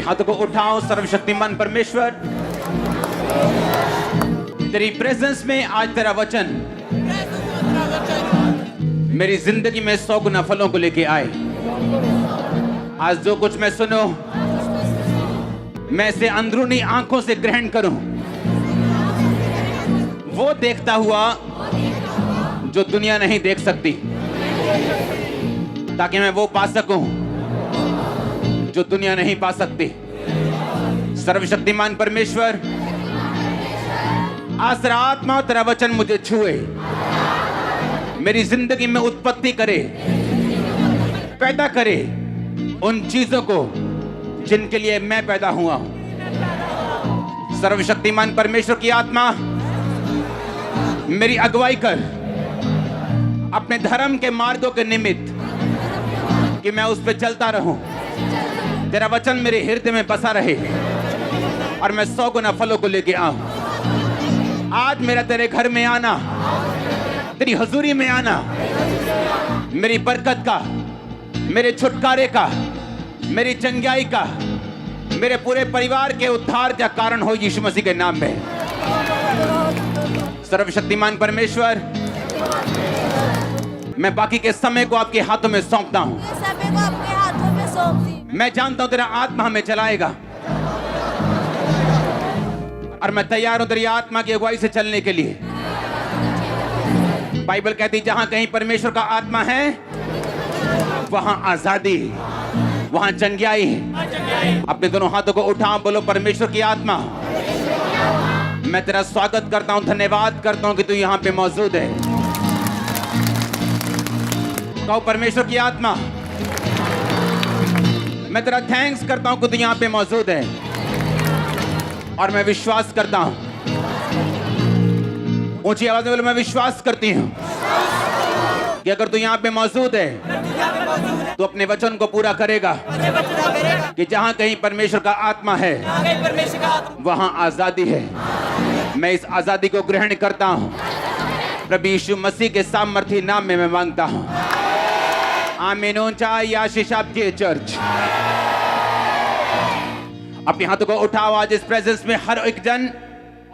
हाथों को उठाओ। सर्वशक्तिमान परमेश्वर, तेरी प्रेजेंस में आज तेरा वचन मेरी जिंदगी में 100 गुना फलों को लेके आए। आज जो कुछ मैं सुनो, मैं इसे अंदरूनी आंखों से ग्रहण करूं, वो देखता हुआ जो दुनिया नहीं देख सकती, ताकि मैं वो पा सकूं जो दुनिया नहीं पा सकती। सर्वशक्तिमान परमेश्वर, आज तेरा आत्मा, तेरा वचन मुझे छुए, मेरी जिंदगी में उत्पत्ति करे, पैदा करे उन चीजों को जिनके लिए मैं पैदा हुआ हूं। सर्वशक्तिमान परमेश्वर की आत्मा मेरी अगुवाई कर अपने धर्म के मार्गों के निमित्त, कि मैं उस पर चलता रहूं, तेरा वचन मेरे हृदय में बसा रहे और मैं 100 गुना फलों को लेके आऊं। आज मेरा तेरे घर में आना, तेरी हजूरी में आना, मेरी बरकत का, मेरे छुटकारे का, मेरी चंगाई का, मेरे पूरे परिवार के उद्धार का कारण हो, यीशु मसीह के नाम में। सर्वशक्तिमान परमेश्वर, मैं बाकी के समय को आपके हाथों में सौंपता हूं। मैं जानता हूं तेरा आत्मा हमें चलाएगा और मैं तैयार हूं तेरी आत्मा की अगुवाई से चलने के लिए। बाइबल कहती, जहां कहीं परमेश्वर का आत्मा है वहां आजादी, वहां चंगाई है। अपने दोनों हाथों को उठा, बोलो, परमेश्वर की आत्मा, मैं तेरा स्वागत करता हूं, धन्यवाद करता हूं कि तू यहां पे मौजूद है। कहो, परमेश्वर की आत्मा, मैं तेरा थैंक्स करता हूं कि तू यहां पे मौजूद है और मैं विश्वास करता हूं, ऊंची आवाज में बोलो, मैं विश्वास करती हूं कि अगर तू यहां पे मौजूद है तो अपने वचन को पूरा करेगा, कि जहां कहीं परमेश्वर का आत्मा है वहां आजादी है। मैं इस आजादी को ग्रहण करता हूं, प्रभु यीशु मसीह के सामर्थी नाम में मैं मांगता हूं, आमीन। ऊंचा आशीष आपकी चर्च। अपने हाथों को उठाओ। आज इस प्रेजेंस में हर एक जन,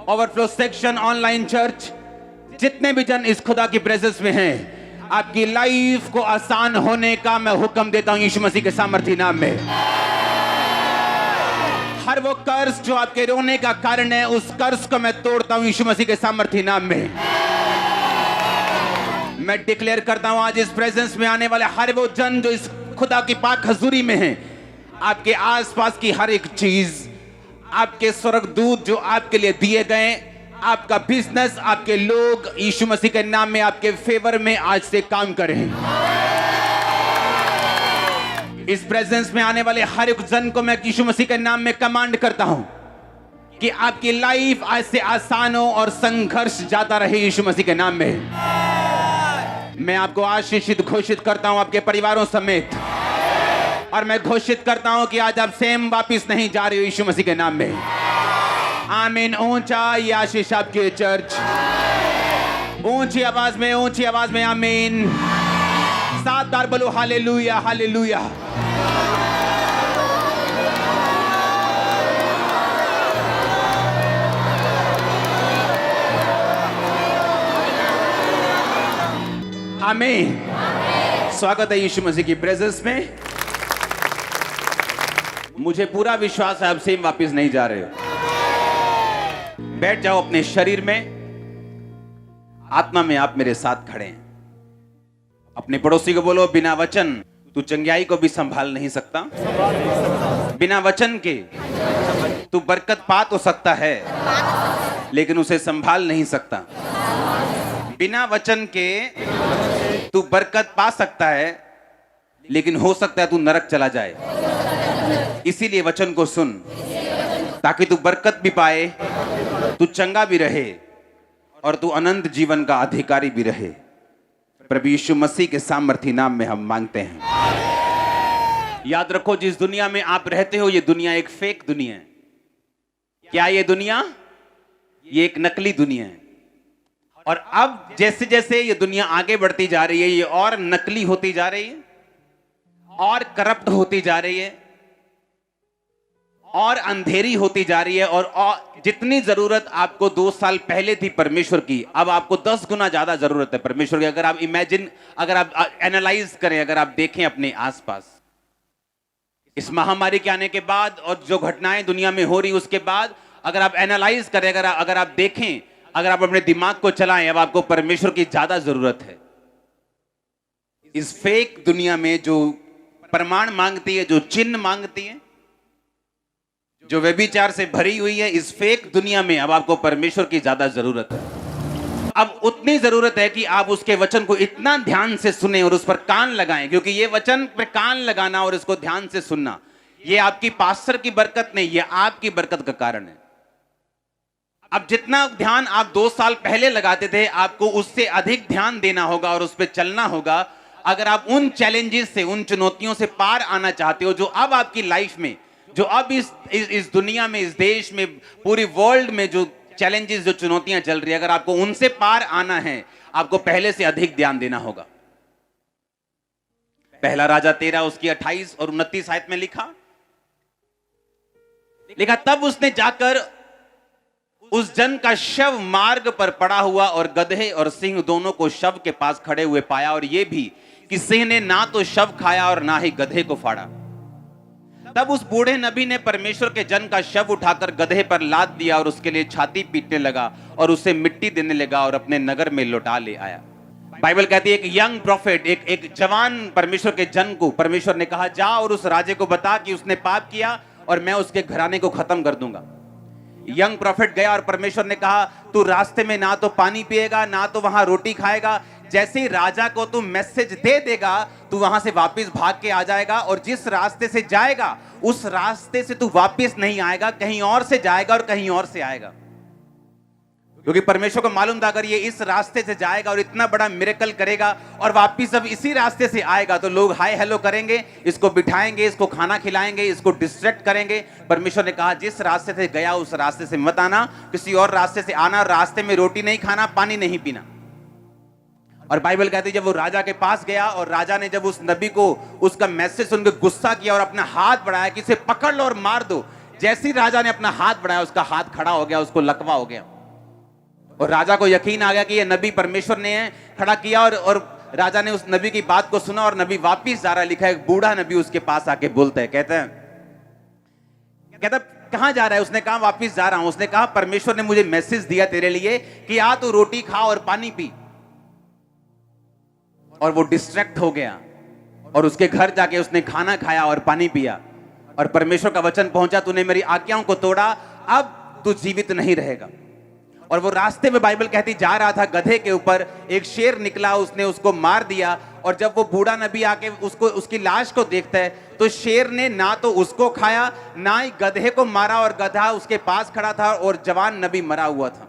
ओवरफ्लो सेक्शन, ऑनलाइन चर्च, जितने भी जन इस खुदा की प्रेजेंस में हैं, आपकी लाइफ को आसान होने का मैं हुक्म देता हूं यीशु मसीह के सामर्थी नाम में। हर वो कर्ज जो आपके रोने का कारण है, उस कर्ज को मैं तोड़ता हूं यीशु मसीह के सामर्थी नाम में। मैं डिक्लेयर करता हूं, आज इस प्रेजेंस में आने वाले हर वो जन जो इस खुदा की पाक हजूरी में हैं, आपके आसपास की हर एक चीज, आपके स्वर्गदूत जो आपके लिए दिए गए, आपका बिजनेस, आपके लोग, यीशु मसीह के नाम में आपके फेवर में आज से काम करें। इस प्रेजेंस में आने वाले हर एक जन को मैं यीशु मसीह के नाम में कमांड करता हूं कि आपकी लाइफ आज से आसान हो और संघर्ष जाता रहे यीशु मसीह के नाम में। मैं आपको आशीषित घोषित करता हूं आपके परिवारों समेत, और मैं घोषित करता हूं कि आज आप सेम वापिस नहीं जा रहे हो यीशु मसीह के नाम में। आमीन। ऊंचा ये आशीष आपकी चर्च, ऊंची आवाज में, ऊंची आवाज में आमीन। 7 बार बोलो हालेलुया, हालेलुया। आमीन। स्वागत है यीशु मसीह की प्रेजेंस में। मुझे पूरा विश्वास है आप सेम वापस नहीं जा रहे हो। बैठ जाओ अपने शरीर में, आत्मा में आप मेरे साथ खड़े हैं। अपने पड़ोसी को बोलो, बिना वचन तू चंगाई को भी संभाल नहीं सकता। बिना वचन के तू बरकत पा तो सकता है लेकिन उसे संभाल नहीं सकता। बिना वचन के तू बरकत पा सकता है लेकिन हो सकता है तू नरक चला जाए। इसीलिए वचन को सुन, ताकि तू बरकत भी पाए, तू चंगा भी रहे और तू अनंत जीवन का अधिकारी भी रहे। प्रभु यीशु मसीह के सामर्थी नाम में हम मांगते हैं। याद रखो, जिस दुनिया में आप रहते हो, ये दुनिया एक फेक दुनिया है। क्या ये दुनिया? ये एक नकली दुनिया है। और अब जैसे जैसे ये दुनिया आगे बढ़ती जा रही है, ये और नकली होती जा रही है और करप्ट होती जा रही है और अंधेरी होती जा रही है, और जितनी जरूरत आपको 2 साल पहले थी परमेश्वर की, अब आपको 10 गुना ज्यादा जरूरत है परमेश्वर की। अगर आप इमेजिन, अगर आप एनालाइज करें, अगर आप देखें अपने आसपास, इस महामारी के आने के बाद और जो घटनाएं दुनिया में हो रही उसके बाद, अगर आप एनालाइज करें, अगर आप देखें, अगर आप अपने दिमाग को चलाएं, अब आपको परमेश्वर की ज्यादा जरूरत है। इस फेक दुनिया में जो प्रमाण मांगती है, जो चिन्ह मांगती है, जो व्यभिचार से भरी हुई है, इस फेक दुनिया में अब आपको परमेश्वर की ज्यादा जरूरत है। अब उतनी जरूरत है कि आप उसके वचन को इतना ध्यान से सुने और उस पर कान लगाएं, क्योंकि ये वचन पर कान लगाना और इसको ध्यान से सुनना, ये आपकी पास्टर की बरकत नहीं, ये आपकी बरकत का कारण है। अब जितना ध्यान आप 2 साल पहले लगाते थे, आपको उससे अधिक ध्यान देना होगा और उस पर चलना होगा। अगर आप उन चैलेंजेस से, उन चुनौतियों से पार आना चाहते हो, जो अब आपकी लाइफ में, जो अब इस दुनिया में, इस देश में, पूरी वर्ल्ड में जो चैलेंजेस, जो चुनौतियां चल रही है, अगर आपको उनसे पार आना है, आपको पहले से अधिक ध्यान देना होगा। पहला राजा 13 उसकी 28 और 29 आयत में लिखा, तब उसने जाकर उस जन का शव मार्ग पर पड़ा हुआ और गधे और सिंह दोनों को शव के पास खड़े हुए पाया, और यह भी कि सिंह ने ना तो शव खाया और ना ही गधे को फाड़ा। तब उस बूढ़े नबी ने परमेश्वर के जन का शव उठाकर गधे पर लाद दिया और उसके लिए छाती पीटने लगा और उसे मिट्टी देने लगा और अपने नगर में लौटा ले आया। बाइबल कहती है, एक यंग प्रॉफिट, एक जवान परमेश्वर के जन को परमेश्वर ने कहा, जा और उस राजे को बता कि उसने पाप किया और मैं उसके घराने को खत्म कर दूंगा। यंग प्रॉफिट गया और परमेश्वर ने कहा, तू रास्ते में ना तो पानी पिएगा, ना तो वहां रोटी खाएगा। जैसे ही राजा को तू मैसेज दे देगा, तू वहां से वापस भाग के आ जाएगा, और जिस रास्ते से जाएगा उस रास्ते से तू वापस नहीं आएगा, कहीं और से जाएगा और कहीं और से आएगा। क्योंकि परमेश्वर को मालूम था, अगर ये इस रास्ते से जाएगा और इतना बड़ा मिरेकल करेगा और वापिस जब इसी रास्ते से आएगा, तो लोग हाय हेलो करेंगे, इसको बिठाएंगे, इसको खाना खिलाएंगे, इसको डिस्ट्रैक्ट करेंगे। परमेश्वर ने कहा, जिस रास्ते से गया उस रास्ते से मत आना, किसी और रास्ते से आना, रास्ते में रोटी नहीं खाना, पानी नहीं पीना। और बाइबल कहती है, जब वो राजा के पास गया और राजा ने जब उस नबी को उसका मैसेज सुनकर गुस्सा किया और अपना हाथ बढ़ाया कि इसे पकड़ लो और मार दो, जैसे ही राजा ने अपना हाथ बढ़ाया, उसका हाथ खड़ा हो गया, उसको लकवा हो गया, और राजा को यकीन आ गया कि ये नबी परमेश्वर ने है, खड़ा किया। और राजा ने उस नबी की बात को सुना और नबी वापिस जा रहा। लिखा है, एक बूढ़ा नबी उसके पास आके बोलता है, कहता कहां जा रहा है? उसने कहा, वापिस जा रहा हूं। उसने कहा, परमेश्वर ने मुझे मैसेज दिया तेरे लिए कि आ तू रोटी खा और पानी पी। और वो डिस्ट्रैक्ट हो गया और उसके घर जाके उसने खाना खाया और पानी पिया, और परमेश्वर का वचन पहुंचा, तूने मेरी आज्ञाओं को तोड़ा, अब तू जीवित नहीं रहेगा। और वो रास्ते में बाइबल कहती जा रहा था, गधे के ऊपर एक शेर निकला, उसने उसको मार दिया। और जब वो बूढ़ा नबी आके उसकी लाश को देखता है, तो शेर ने ना तो उसको खाया, ना ही गधे को मारा, और गधा उसके पास खड़ा था और जवान नबी मरा हुआ था।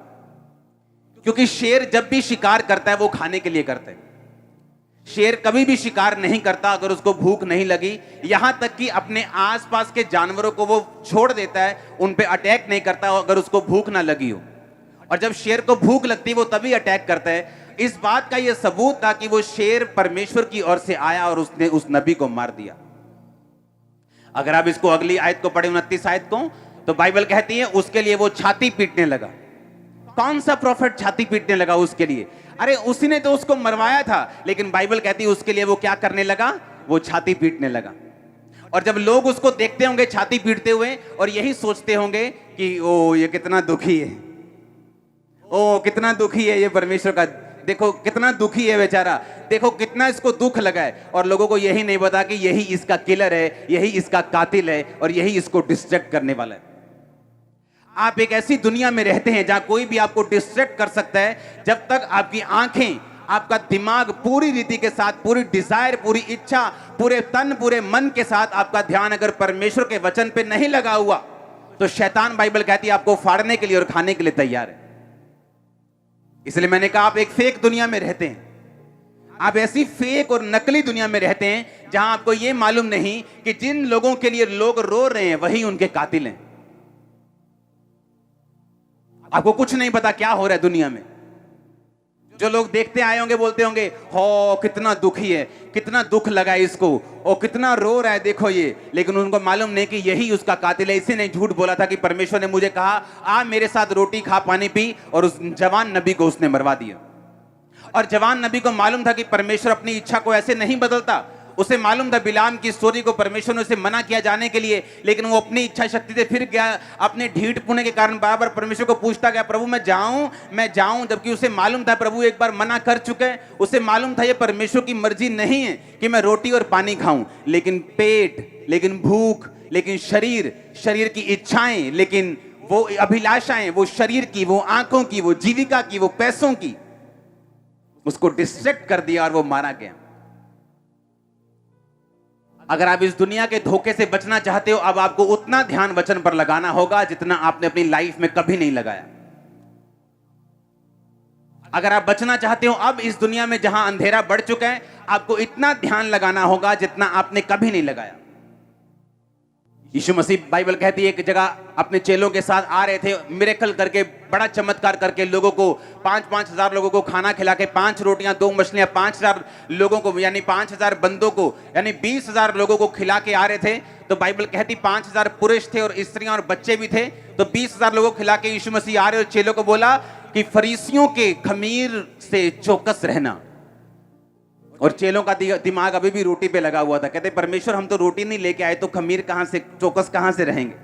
क्योंकि शेर जब भी शिकार करता है वो खाने के लिए करता है। शेर कभी भी शिकार नहीं करता अगर उसको भूख नहीं लगी, यहां तक कि अपने आसपास के जानवरों को वो छोड़ देता है, उन पे अटैक नहीं करता अगर उसको भूख ना लगी हो। और जब शेर को भूख लगती है वो तभी अटैक करता है। इस बात का यह सबूत था कि वो शेर परमेश्वर की ओर से आया और उसने उस नबी को मार दिया। अगर आप इसको अगली आयत को पढ़े, 29 आयत को, तो बाइबल कहती है उसके लिए वो छाती पीटने लगा। कौन सा प्रॉफिट छाती पीटने लगा उसके लिए? अरे उसी ने तो उसको मरवाया था, लेकिन बाइबल कहती है उसके लिए वो क्या करने लगा? वो छाती पीटने लगा। और जब लोग उसको देखते होंगे छाती पीटते हुए, और यही सोचते होंगे कि ओ ये कितना दुखी है, ओ कितना दुखी है ये परमेश्वर का, देखो कितना दुखी है बेचारा, देखो कितना इसको दुख लगा है। और लोगों को यही नहीं पता कि यही इसका किलर है, यही इसका कातिल है, और यही इसको डिस्ट्रैक्ट करने वाला है। आप एक ऐसी दुनिया में रहते हैं जहां कोई भी आपको डिस्ट्रैक्ट कर सकता है। जब तक आपकी आंखें, आपका दिमाग पूरी रीति के साथ, पूरी डिजायर, पूरी इच्छा, पूरे तन, पूरे मन के साथ आपका ध्यान अगर परमेश्वर के वचन पे नहीं लगा हुआ, तो शैतान, बाइबल कहती है, आपको फाड़ने के लिए और खाने के लिए तैयार है। इसलिए मैंने कहा, आप एक फेक दुनिया में रहते हैं। आप ऐसी फेक और नकली दुनिया में रहते हैं जहां आपको यह मालूम नहीं कि जिन लोगों के लिए लोग रो रहे हैं वही उनके कातिल हैं। आपको कुछ नहीं पता क्या हो रहा है दुनिया में। जो लोग देखते आए होंगे बोलते होंगे, हो कितना दुखी है, कितना दुख लगा है इसको, और कितना रो रहा है देखो ये। लेकिन उनको मालूम नहीं कि यही उसका कातिल है। इसी ने झूठ बोला था कि परमेश्वर ने मुझे कहा आ मेरे साथ रोटी खा पानी पी, और उस जवान नबी को उसने मरवा दिया। और जवान नबी को मालूम था कि परमेश्वर अपनी इच्छा को ऐसे नहीं बदलता। उसे मालूम था बिलाम की स्टोरी को परमेश्वर ने उसे मना किया जाने के लिए, लेकिन वो अपनी इच्छा शक्ति से फिर गया। अपने ढीठ पुणे के कारण बार बार परमेश्वर को पूछता गया, प्रभु मैं जाऊं, जबकि उसे मालूम था प्रभु एक बार मना कर चुके हैं। उसे मालूम था ये परमेश्वर की मर्जी नहीं है कि मैं रोटी और पानी खाऊं, लेकिन पेट, लेकिन भूख, लेकिन शरीर की इच्छाएं, लेकिन वो अभिलाषाएं, वो शरीर की, वो आंखों की, वो जीविका की, वो पैसों की, उसको डिस्ट्रैक्ट कर दिया और वो मारा गया। अगर आप इस दुनिया के धोखे से बचना चाहते हो, अब आपको उतना ध्यान वचन पर लगाना होगा जितना आपने अपनी लाइफ में कभी नहीं लगाया। अगर आप बचना चाहते हो अब इस दुनिया में जहां अंधेरा बढ़ चुका है, आपको इतना ध्यान लगाना होगा जितना आपने कभी नहीं लगाया। यीशु मसीह, बाइबल कहती है, एक जगह अपने चेलों के साथ आ रहे थे, मिरेकल करके, बड़ा चमत्कार करके लोगों को 5-5 हजार लोगों को खाना खिला के, 5 रोटियां 2 मछलियां 5,000 लोगों को, यानी 5,000 बंदों को, यानी 20,000 लोगों को खिला के आ रहे थे। तो बाइबल कहती 5,000 पुरुष थे और स्त्रियां और बच्चे भी थे। तो 20,000 लोगों को खिला के यीशु मसीह आ रहे और चेलों को बोला कि फरीसियों के खमीर से चौकस रहना। और चेलों का दिमाग अभी भी रोटी पे लगा हुआ था। कहते परमेश्वर हम तो रोटी नहीं लेके आए, तो खमीर कहां से, चौकस कहां से रहेंगे?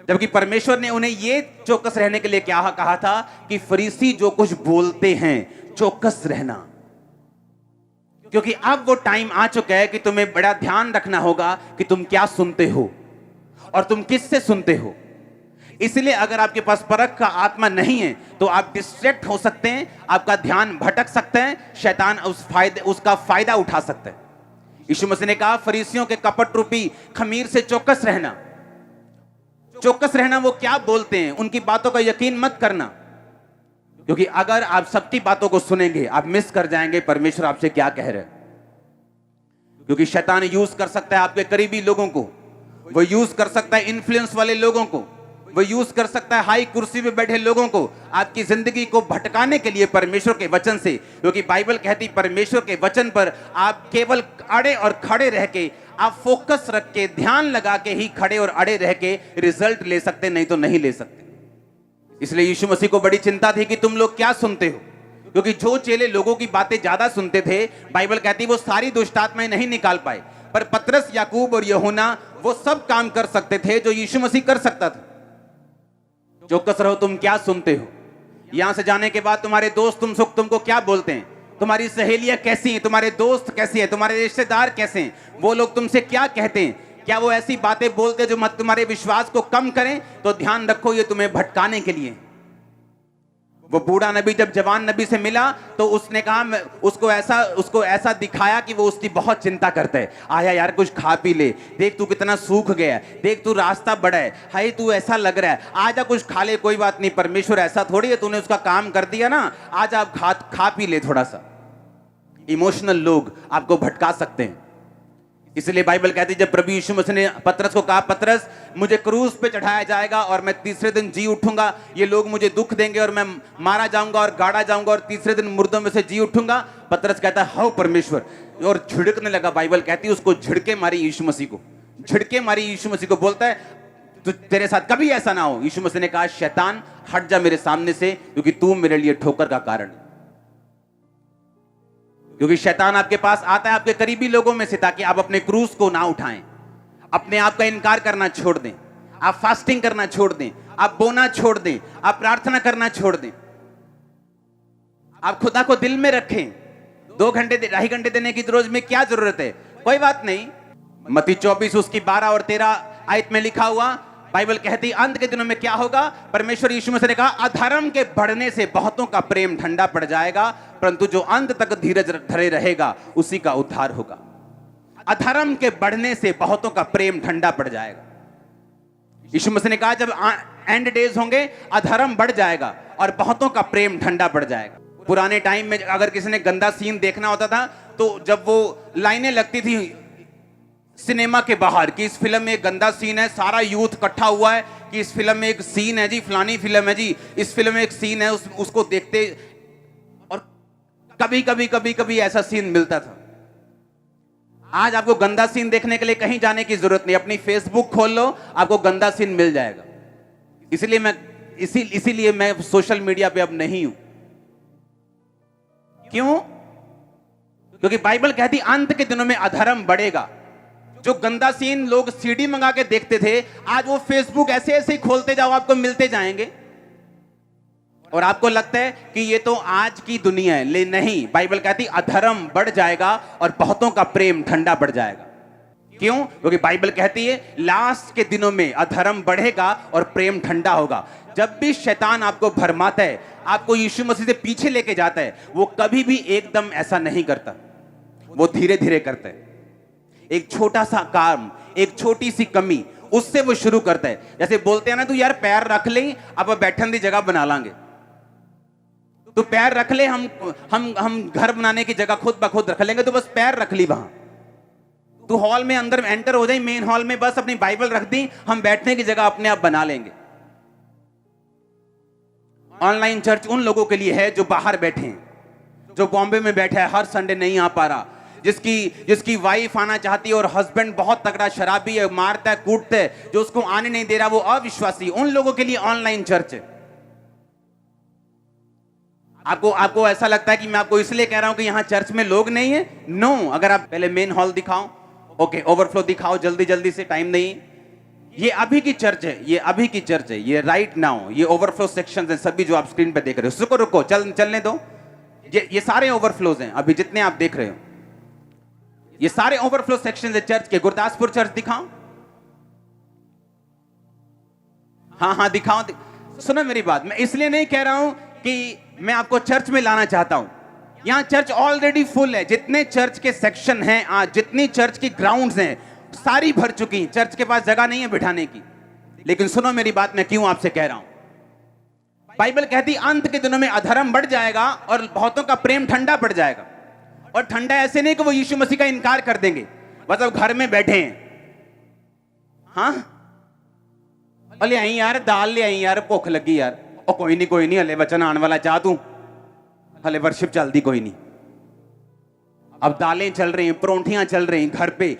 जबकि परमेश्वर ने उन्हें ये चौकस रहने के लिए क्या कहा था कि फरीसी जो कुछ बोलते हैं चौकस रहना। क्योंकि अब वो टाइम आ चुका है कि तुम्हें बड़ा ध्यान रखना होगा कि तुम क्या सुनते हो और तुम किससे सुनते हो। इसलिए अगर आपके पास परख का आत्मा नहीं है तो आप डिस्ट्रैक्ट हो सकते हैं, आपका ध्यान भटक सकते हैं, शैतान उसका फायदा उठा सकता है। यीशु मसीह ने कहा फरीसियों के कपट रूपी खमीर से चौकस रहना। चौकस रहना वो क्या बोलते हैं, उनकी बातों का यकीन मत करना, क्योंकि अगर आप सबकी बातों को सुनेंगे आप मिस कर जाएंगे परमेश्वर आपसे क्या कह रहे हैं। क्योंकि शैतान यूज कर सकता है आपके करीबी लोगों को, वो यूज कर सकता है इन्फ्लुएंस वाले लोगों को, वो यूज कर सकता है हाई कुर्सी पे बैठे लोगों को, आपकी जिंदगी को भटकाने के लिए परमेश्वर के वचन से। क्योंकि बाइबल कहती परमेश्वर के वचन पर आप केवल अड़े और खड़े रह के, आप फोकस रख के, ध्यान लगा के ही खड़े और अड़े रह के रिजल्ट ले सकते, नहीं तो नहीं ले सकते। इसलिए यीशु मसीह को बड़ी चिंता थी कि तुम लोग क्या सुनते हो। क्योंकि जो चेले लोगों की बातें ज्यादा सुनते थे, बाइबल कहती वो सारी दुष्ट आत्माएं नहीं निकाल पाए, पर पतरस, याकूब और यूहन्ना वो सब काम कर सकते थे जो यीशु मसीह कर सकता था। चौकस रहो तुम क्या सुनते हो। यहां से जाने के बाद तुम्हारे दोस्त तुमको क्या बोलते हैं, तुम्हारी सहेलियां कैसी हैं, तुम्हारे दोस्त कैसे हैं, तुम्हारे रिश्तेदार कैसे हैं, वो लोग तुमसे क्या कहते हैं। क्या वो ऐसी बातें बोलते हैं जो मत तुम्हारे विश्वास को कम करें? तो ध्यान रखो ये तुम्हें भटकाने के लिए। वो बूढ़ा नबी जब जवान नबी से मिला तो उसने कहा, उसको ऐसा दिखाया कि वो उसकी बहुत चिंता करता है। आया यार कुछ खा पी ले, देख तू कितना सूख गया, देख तू रास्ता बड़ा है, हाय तू ऐसा लग रहा है, आजा कुछ खा ले, कोई बात नहीं, परमेश्वर ऐसा थोड़ी है, तूने उसका काम कर दिया ना, आज आप खा पी ले थोड़ा सा। इमोशनल लोग आपको भटका सकते हैं। इसलिए बाइबल कहती है जब प्रभु यीशु मसीह ने पतरस को कहा, पतरस मुझे क्रूस पे चढ़ाया जाएगा और मैं तीसरे दिन जी उठूंगा, ये लोग मुझे दुख देंगे और मैं मारा जाऊंगा और गाड़ा जाऊंगा और तीसरे दिन मुर्दों में से जी उठूंगा। पतरस कहता है हाउ परमेश्वर, और झिड़कने लगा। बाइबल कहती है उसको झिड़के मारी यीशु मसीह को, झिड़के मारी यीशु मसीह को, बोलता है तो तेरे साथ कभी ऐसा ना हो। यीशु मसीह ने कहा शैतान हट जा मेरे सामने से, क्योंकि तू मेरे लिए ठोकर का कारण है। क्योंकि शैतान आपके पास आता है आपके करीबी लोगों में से, ताकि आप अपने क्रूस को ना उठाएं, अपने आप का इनकार करना छोड़ दें, आप फास्टिंग करना छोड़ दें, आप बोना छोड़ दें, आप प्रार्थना करना छोड़ दें, आप खुदा को दिल में रखें। 2 घंटे 2.5 घंटे देने की रोज में क्या जरूरत है, कोई बात नहीं। मत्ती 24 उसकी 12 और 13 आयत में लिखा हुआ, बाइबल कहती अंत के दिनों में क्या होगा। परमेश्वर यीशु मसीह ने कहा अधर्म के बढ़ने से बहुतों का प्रेम ठंडा पड़ जाएगा, परंतु जो अंत तक धीरज धरे रहेगा उसी का उद्धार होगा। अधर्म के बढ़ने से बहुतों का प्रेम ठंडा पड़ जाएगा। यीशु मसीह ने कहा जब एंड डेज होंगे अधर्म बढ़ जाएगा और बहुतों का प्रेम ठंडा पड़ जाएगा। पुराने टाइम में अगर किसी ने गंदा सीन देखना होता था तो जब वो लाइनें लगती थी सिनेमा के बाहर कि इस फिल्म में एक गंदा सीन है, सारा यूथ इकट्ठा हुआ है कि इस फिल्म में एक सीन है जी, फलानी फिल्म है जी, इस फिल्म में एक सीन है, उसको देखते कभी ऐसा सीन मिलता था। आज आपको गंदा सीन देखने के लिए कहीं जाने की जरूरत नहीं, अपनी फेसबुक खोल लो, आपको गंदा सीन मिल जाएगा। इसीलिए मैं सोशल मीडिया पे अब नहीं हूं। क्यों? क्योंकि बाइबल कहती अंत के दिनों में अधर्म बढ़ेगा। जो गंदा सीन लोग सीडी मंगा के देखते थे, आज वो फेसबुक ऐसे ऐसे ही खोलते जाओ, आपको मिलते जाएंगे और आपको लगता है कि ये तो आज की दुनिया है। ले नहीं, बाइबल कहती अधर्म बढ़ जाएगा और बहुतों का प्रेम ठंडा पड़ जाएगा। क्यों? क्योंकि बाइबल कहती है लास्ट के दिनों में अधर्म बढ़ेगा और प्रेम ठंडा होगा। जब भी शैतान आपको भरमाता है, आपको यीशु मसीह से पीछे लेके जाता है, वो कभी भी एकदम ऐसा नहीं करता, वो धीरे धीरे करता है। एक छोटा सा काम, एक छोटी सी कमी, उससे वो शुरू करता है। जैसे बोलते हैं ना, तू यार पैर रख ले, अब बैठन की जगह बना लांगे। तो पैर रख ले, हम घर बनाने की जगह खुद ब खुद रख लेंगे, तो बस पैर रख ली वहां। तू हॉल में अंदर एंटर हो जाए, मेन हॉल में बस अपनी बाइबल रख दी, हम बैठने की जगह अपने आप बना लेंगे। ऑनलाइन चर्च उन लोगों के लिए है जो बाहर बैठे हैं, जो बॉम्बे में बैठा है, हर संडे नहीं आ पा रहा, जिसकी वाइफ आना चाहती है और हस्बैंड बहुत तगड़ा शराबी है, मारता है, कूटता है, जो उसको आने नहीं दे रहा, वो अविश्वासी। उन लोगों के लिए ऑनलाइन चर्च है। आपको ऐसा लगता है कि मैं आपको इसलिए कह रहा हूं कि यहां चर्च में लोग नहीं है? नो। अगर आप पहले मेन हॉल दिखाओ, ओके, ओवरफ्लो दिखाओ जल्दी जल्दी से, टाइम नहीं। ये अभी की चर्च है, ये अभी की चर्च है, ये राइट नाउ। ये ओवरफ्लो सेक्शंस हैं सभी जो आप स्क्रीन पे देख रहे हो। रुको चलने दो। ये सारे ओवरफ्लोज हैं अभी जितने आप देख रहे हो, ये सारे ओवरफ्लो सेक्शंस है चर्च के। गुरदासपुर चर्च दिखाओ, हाँ दिखाओ। सुनो मेरी बात, मैं इसलिए नहीं कह रहा हूं कि मैं आपको चर्च में लाना चाहता हूं। यहां चर्च ऑलरेडी फुल है। जितने चर्च के सेक्शन हैं आज, जितनी चर्च की ग्राउंड्स हैं, सारी भर चुकी हैं। चर्च के पास जगह नहीं है बिठाने की। लेकिन सुनो मेरी बात, मैं क्यों आपसे कह रहा हूं। बाइबल कहती अंत के दिनों में अधर्म बढ़ जाएगा और बहुतों का प्रेम ठंडा पड़ जाएगा। और ठंडा ऐसे नहीं कि वो यीशु मसीह का इनकार कर देंगे, मतलब घर में बैठे हैं, हाँ ले आई यार दाल, ले आई यार, भुख लगी यार, और कोई नहीं हले वचन आने वाला, चाह तू हले वर्शिप चलती कोई नहीं। अब दालें चल रही हैं, परोंठियां चल रही हैं घर पे।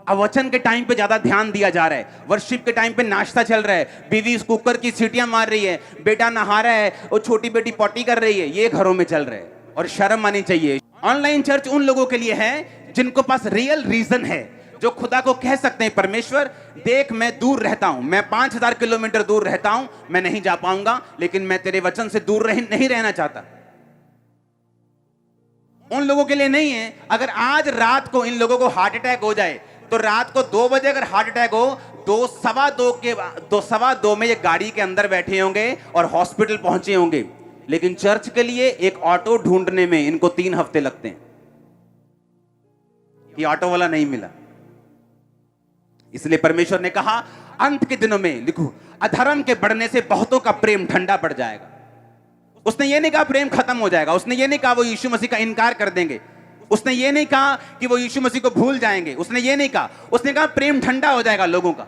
अब वचन के टाइम पे ज्यादा ध्यान दिया जा रहा है, वर्शिप के टाइम पे नाश्ता चल रहा है, बीवी कुकर की सीटियां मार रही है, बेटा नहा रहा है और छोटी बेटी पॉटी कर रही है, ये घरों में चल रहा है और शर्म आनी चाहिए। ऑनलाइन चर्च उन लोगों के लिए है जिनको पास रियल रीजन है, जो खुदा को कह सकते हैं परमेश्वर देख मैं दूर रहता हूं, मैं 5000 किलोमीटर दूर रहता हूं, मैं नहीं जा पाऊंगा, लेकिन मैं तेरे वचन से दूर नहीं रहना चाहता। उन लोगों के लिए नहीं है। अगर आज रात को इन लोगों को हार्ट अटैक हो जाए, तो रात को 2 बजे अगर हार्ट अटैक हो, 2:15 में ये गाड़ी के अंदर बैठे होंगे और हॉस्पिटल पहुंचे होंगे। लेकिन चर्च के लिए एक ऑटो ढूंढने में इनको 3 हफ्ते लगते हैं कि ऑटो वाला नहीं मिला। इसलिए परमेश्वर ने कहा अंत के दिनों में, लिखो, अधर्म के बढ़ने से बहुतों का प्रेम ठंडा पड़ जाएगा। उसने ये नहीं कहा प्रेम खत्म हो जाएगा, उसने ये नहीं कहा वो यीशु मसीह का इनकार कर देंगे, उसने ये नहीं कहा कि वो यीशु मसीह को भूल जाएंगे, उसने ये नहीं कहा, उसने कहा प्रेम ठंडा हो जाएगा लोगों का।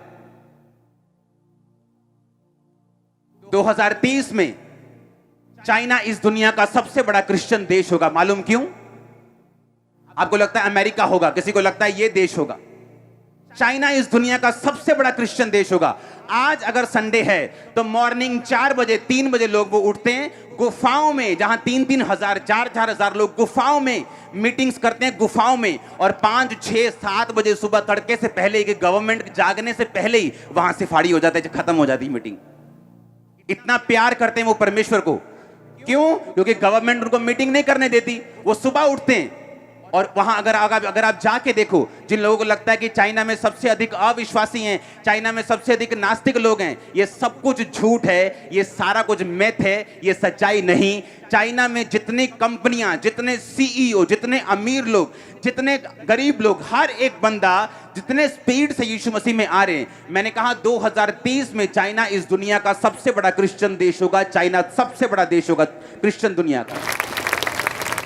2030 में चाइना इस दुनिया का सबसे बड़ा क्रिश्चियन देश होगा। मालूम क्यों? आपको लगता है अमेरिका होगा, किसी को लगता है ये देश होगा। चाइना इस दुनिया का सबसे बड़ा क्रिश्चियन देश होगा। आज अगर संडे है तो मॉर्निंग 4 बजे 3 बजे लोग वो उठते हैं गुफाओं में, जहां 3-3 हजार 4-4 हजार लोग गुफाओं में मीटिंग्स करते हैं, गुफाओं में। और 5, 6, 7 बजे सुबह तड़के से पहले कि गवर्नमेंट जागने से पहले ही वहां से फाड़ी हो जाता है, खत्म हो जाती है मीटिंग। इतना प्यार करते हैं वो परमेश्वर को। क्यों? क्योंकि गवर्नमेंट उनको मीटिंग नहीं करने देती। वो सुबह उठते हैं और वहां अगर आप जाके देखो, जिन लोगों को लगता है कि चाइना में सबसे अधिक अविश्वासी हैं, चाइना में सबसे अधिक नास्तिक लोग हैं, ये सब कुछ झूठ है, ये सारा कुछ मिथ है, ये सच्चाई नहीं। चाइना में जितनी कंपनियां, जितने सीईओ, जितने अमीर लोग, जितने गरीब लोग, हर एक बंदा जितने स्पीड से यीशु मसीह में आ रहे हैं, मैंने कहा 2030 में चाइना इस दुनिया का सबसे बड़ा क्रिश्चियन देश होगा। चाइना सबसे बड़ा देश होगा क्रिश्चियन दुनिया का।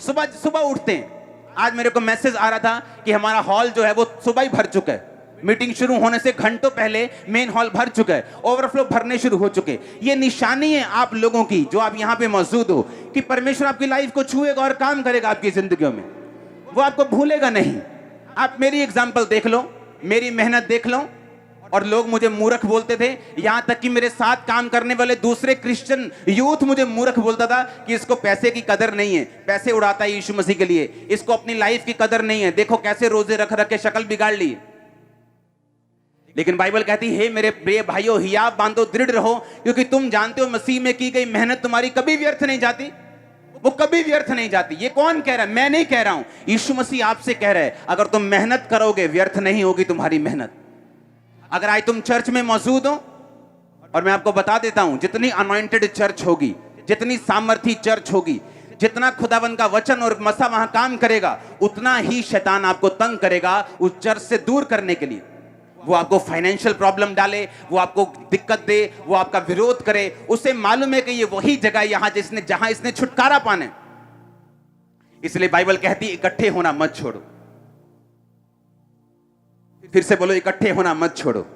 सुबह उठते हैं। आज मेरे को मैसेज आ रहा था कि हमारा हॉल जो है वो सुबह ही भर चुका है। मीटिंग शुरू होने से घंटों पहले मेन हॉल भर चुका है, ओवरफ्लो भरने शुरू हो चुके। ये निशानी है आप लोगों की जो आप यहां पे मौजूद हो कि परमेश्वर आपकी लाइफ को छुएगा और काम करेगा आपकी जिंदगियों में। वो आपको भूलेगा नहीं। आप मेरी एग्जाम्पल देख लो, मेरी मेहनत देख लो, और लोग मुझे मूर्ख बोलते थे। यहां तक कि मेरे साथ काम करने वाले दूसरे क्रिश्चियन यूथ मुझे मूर्ख बोलता था कि इसको पैसे की कदर नहीं है, पैसे उड़ाता है यीशु मसीह के लिए, इसको अपनी लाइफ की कदर नहीं है, देखो कैसे रोजे रख रख के शक्ल बिगाड़ ली। लेकिन बाइबल कहती है, मेरे प्रिय भाइयों, हियाव बांधो, दृढ़ रहो, क्योंकि तुम जानते हो मसीह में की गई मेहनत तुम्हारी कभी व्यर्थ नहीं जाती। वो कभी व्यर्थ नहीं जाती। ये कौन कह रहा है? मैं नहीं कह रहा हूं, यीशु मसीह आपसे कह रहा है। अगर तुम मेहनत करोगे, व्यर्थ नहीं होगी तुम्हारी मेहनत। अगर आज तुम चर्च में मौजूद हो, और मैं आपको बता देता हूं, जितनी अनॉइंटेड चर्च होगी, जितनी सामर्थी चर्च होगी, जितना खुदावंद का वचन और मसा वहां काम करेगा, उतना ही शैतान आपको तंग करेगा उस चर्च से दूर करने के लिए। वो आपको फाइनेंशियल प्रॉब्लम डाले, वो आपको दिक्कत दे, वो आपका विरोध करे। उसे मालूम है कि ये वही जगह यहां जहां इसने छुटकारा पाने। इसलिए बाइबल कहती है, इकट्ठे होना मत छोड़ो। फिर से बोलो, इकट्ठे होना मत छोड़ो।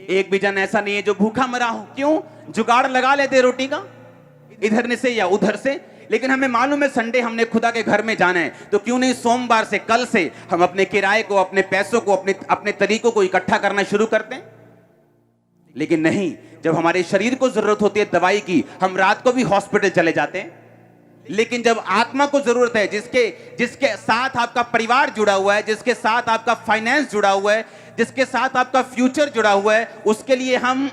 एक भी जन ऐसा नहीं है जो भूखा मरा हो। क्यों? जुगाड़ लगा लेते रोटी का, इधर से या उधर से। लेकिन हमें मालूम है संडे हमने खुदा के घर में जाना है, तो क्यों नहीं सोमवार से, कल से हम अपने किराए को, अपने पैसों को, अपने तरीकों को इकट्ठा करना शुरू करते हैं। लेकिन नहीं, जब हमारे शरीर को जरूरत होती है दवाई की, हम रात को भी हॉस्पिटल चले जाते हैं। लेकिन जब आत्मा को जरूरत है, जिसके साथ आपका परिवार जुड़ा हुआ है, जिसके साथ आपका फाइनेंस जुड़ा हुआ है, जिसके साथ आपका फ्यूचर जुड़ा हुआ है, उसके लिए हम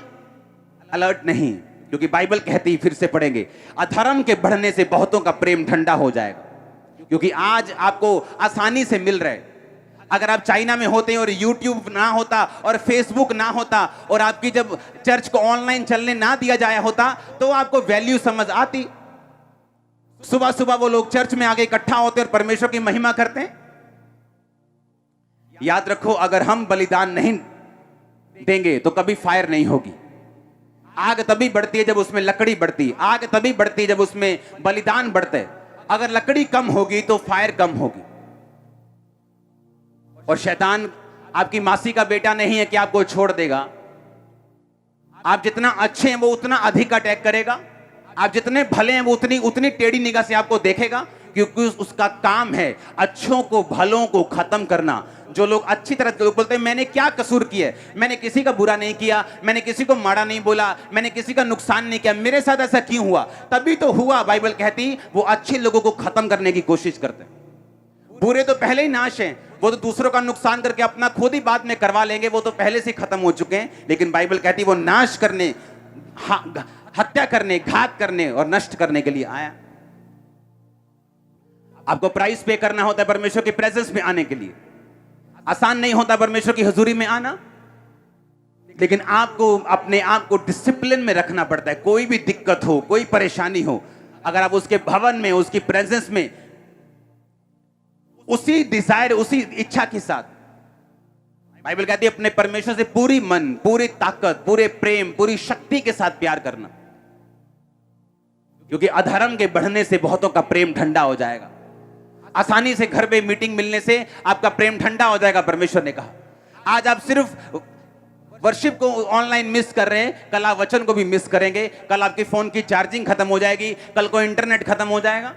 अलर्ट नहीं। क्योंकि बाइबल कहती है, फिर से पढ़ेंगे, अधर्म के बढ़ने से बहुतों का प्रेम ठंडा हो जाएगा। क्योंकि आज आपको आसानी से मिल रहा है। अगर आप चाइना में होते और यूट्यूब ना होता और फेसबुक ना होता और आपकी जब चर्च को ऑनलाइन चलने ना दिया जाया होता, तो आपको वैल्यू समझ आती। सुबह सुबह वो लोग चर्च में आगे इकट्ठा होते और परमेश्वर की महिमा करते हैं। याद रखो, अगर हम बलिदान नहीं देंगे तो कभी फायर नहीं होगी। आग तभी बढ़ती है जब उसमें लकड़ी बढ़ती है, आग तभी बढ़ती है जब उसमें बलिदान बढ़ते है। अगर लकड़ी कम होगी तो फायर कम होगी। और शैतान आपकी मासी का बेटा नहीं है कि आपको छोड़ देगा। आप जितना अच्छे हैं वो उतना अधिक अटैक करेगा, आप जितने भले हैं वो उतनी टेढ़ी निगाह से आपको देखेगा, क्योंकि उसका काम है अच्छों को, भलों को खत्म करना। जो लोग अच्छी तरह लोग बोलते हैं मैंने क्या कसूर किया है, मैंने किसी का बुरा नहीं किया, मैंने किसी को माड़ा नहीं बोला, मैंने किसी का नुकसान नहीं किया, मेरे साथ ऐसा क्यों हुआ? तभी तो हुआ। बाइबल कहती वो अच्छे लोगों को खत्म करने की कोशिश करते हैं। बुरे तो पहले ही नाश हैं, वो तो दूसरों का नुकसान करके अपना खुद ही बाद में करवा लेंगे, वो तो पहले से खत्म हो चुके हैं। लेकिन बाइबल कहती वो नाश करने, हत्या करने, घात करने और नष्ट करने के लिए आया। आपको प्राइस पे करना होता है परमेश्वर की प्रेजेंस में आने के लिए। आसान नहीं होता परमेश्वर की हुजूरी में आना, लेकिन आपको अपने आप को डिसिप्लिन में रखना पड़ता है। कोई भी दिक्कत हो, कोई परेशानी हो, अगर आप उसके भवन में, उसकी प्रेजेंस में उसी डिजायर, उसी इच्छा के साथ, बाइबल कहती है अपने परमेश्वर से पूरी मन, पूरी ताकत, पूरे प्रेम, पूरी शक्ति के साथ प्यार करना, क्योंकि अधर्म के बढ़ने से बहुतों का प्रेम ठंडा हो जाएगा। आसानी से घर पे मीटिंग मिलने से आपका प्रेम ठंडा हो जाएगा, परमेश्वर ने कहा। आज आप सिर्फ वर्शिप को ऑनलाइन मिस कर रहे हैं, कल आप वचन को भी मिस करेंगे। कल आपकी फोन की चार्जिंग खत्म हो जाएगी, कल को इंटरनेट खत्म हो जाएगा।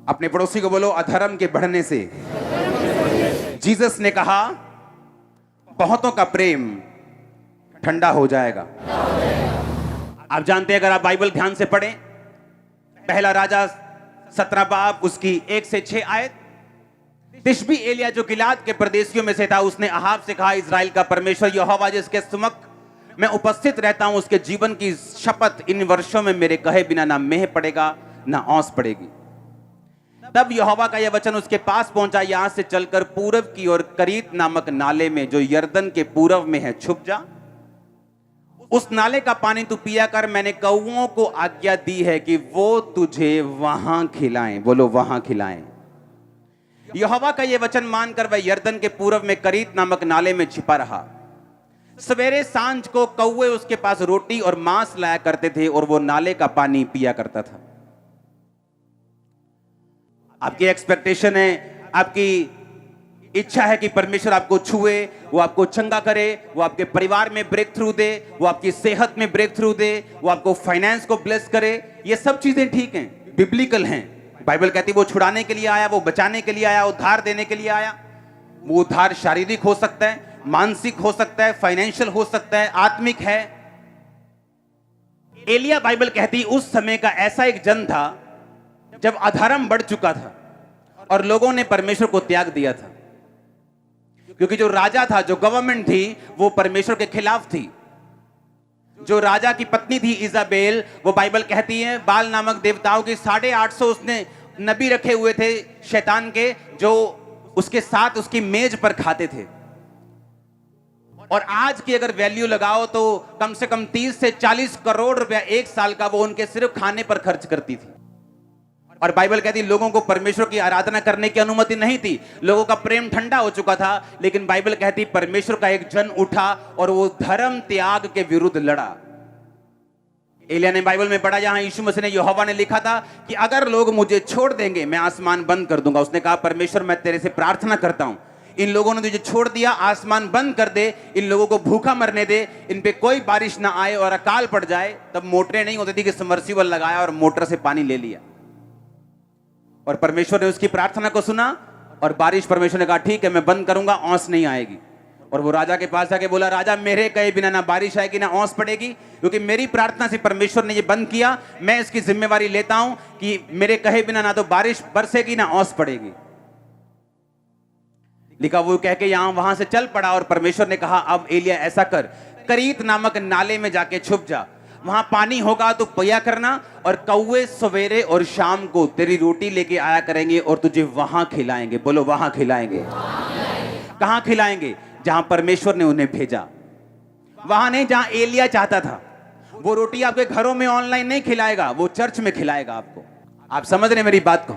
अपने पड़ोसी को बोलो, अधर्म के बढ़ने से जीसस ने कहा बहुतों का प्रेम ठंडा हो जाएगा। आप जानते हैं, अगर आप बाइबल ध्यान से पढ़ें, पहला राजा 17 बाब उसकी 1 से 6 आयत, तिशबी एलिया जो गिलाद के प्रदेशियों में से था, उसने अहाब से कहा, इजराइल का परमेश्वर यहोवा जिसके सम्मुख मैं उपस्थित रहता हूं, उसके जीवन की शपथ, इन वर्षों में मेरे कहे बिना ना मेह पड़ेगा ना औंस पड़ेगी। तब यहोवा का यह वचन उसके पास पहुंचा, यहां से चलकर पूरब की ओर करीत नामक नाले में जो यरदन के पूरब में है छुप जा। उस नाले का पानी तू पिया कर। मैंने कौओं को आज्ञा दी है कि वो तुझे वहां खिलाएं। बोलो, वहां खिलाएं। यहोवा का यह वचन मानकर वह यरदन के पूरब में करीत नामक नाले में छिपा रहा। सवेरे सांझ को कौवे उसके पास रोटी और मांस लाया करते थे और वो नाले का पानी पिया करता था। आपकी एक्सपेक्टेशन है, आपकी इच्छा है कि परमेश्वर आपको छुए, वो आपको चंगा करे, वो आपके परिवार में ब्रेक थ्रू दे, वो आपकी सेहत में ब्रेक थ्रू दे, वो आपको फाइनेंस को ब्लेस करे। ये सब चीजें ठीक हैं, बिब्लिकल हैं। बाइबल कहती है वो छुड़ाने के लिए आया, वो बचाने के लिए आया, उद्धार देने के लिए आया। वो उद्धार शारीरिक हो सकता है, मानसिक हो सकता है, फाइनेंशियल हो सकता है, आत्मिक है। एलिया, बाइबल कहती है, उस समय का ऐसा एक जन था जब अधर्म बढ़ चुका था और लोगों ने परमेश्वर को त्याग दिया था, क्योंकि जो राजा था, जो गवर्नमेंट थी, वो परमेश्वर के खिलाफ थी। जो राजा की पत्नी थी इजाबेल, वो बाइबल कहती है बाल नामक देवताओं की 850 उसने नबी रखे हुए थे शैतान के, जो उसके साथ उसकी मेज पर खाते थे। और आज की अगर वैल्यू लगाओ तो कम से कम 30 से 40 करोड़ रुपया एक साल का वो उनके सिर्फ खाने पर खर्च करती थी। और बाइबल कहती है लोगों को परमेश्वर की आराधना करने की अनुमति नहीं थी, लोगों का प्रेम ठंडा हो चुका था। लेकिन बाइबल कहती परमेश्वर का एक जन उठा और वो धर्म त्याग के विरुद्ध लड़ा। एलिया ने बाइबल में पढ़ा, जहां यीशु मसीह ने, यहोवा ने लिखा था कि अगर लोग मुझे छोड़ देंगे मैं आसमान बंद कर दूंगा। उसने कहा परमेश्वर मैं तेरे से प्रार्थना करता हूं, इन लोगों ने तुझे छोड़ दिया, आसमान बंद कर दे, इन लोगों को भूखा मरने दे, इन पे कोई बारिश ना आए और अकाल पड़ जाए। तब मोटरें नहीं होती थी कि सबमर्सिबल लगाया और मोटर से पानी ले लिया। और परमेश्वर ने उसकी प्रार्थना को सुना और बारिश, परमेश्वर ने कहा ठीक है मैं बंद करूंगा, औंस नहीं आएगी। और वो राजा के पास जाके बोला, राजा मेरे कहे बिना ना बारिश आएगी ना औंस पड़ेगी, क्योंकि मेरी प्रार्थना से परमेश्वर ने ये बंद किया। मैं इसकी जिम्मेवारी लेता हूं कि मेरे कहे बिना ना तो बारिश बरसेगी ना औंस पड़ेगी। लिखा, वो कह के यहां वहां से चल पड़ा। और परमेश्वर ने कहा अब एलिया ऐसा कर, करीत नामक नाले में जाके छुप जा, वहां पानी होगा तो पिया करना, और कौवे सवेरे और शाम को तेरी रोटी लेके आया करेंगे और तुझे वहां खिलाएंगे। बोलो वहां खिलाएंगे। कहां खिलाएंगे? जहां परमेश्वर ने उन्हें भेजा, वहां नहीं जहां एलिया चाहता था। वो रोटी आपके घरों में ऑनलाइन नहीं खिलाएगा, वो चर्च में खिलाएगा आपको। आप समझ रहे मेरी बात को?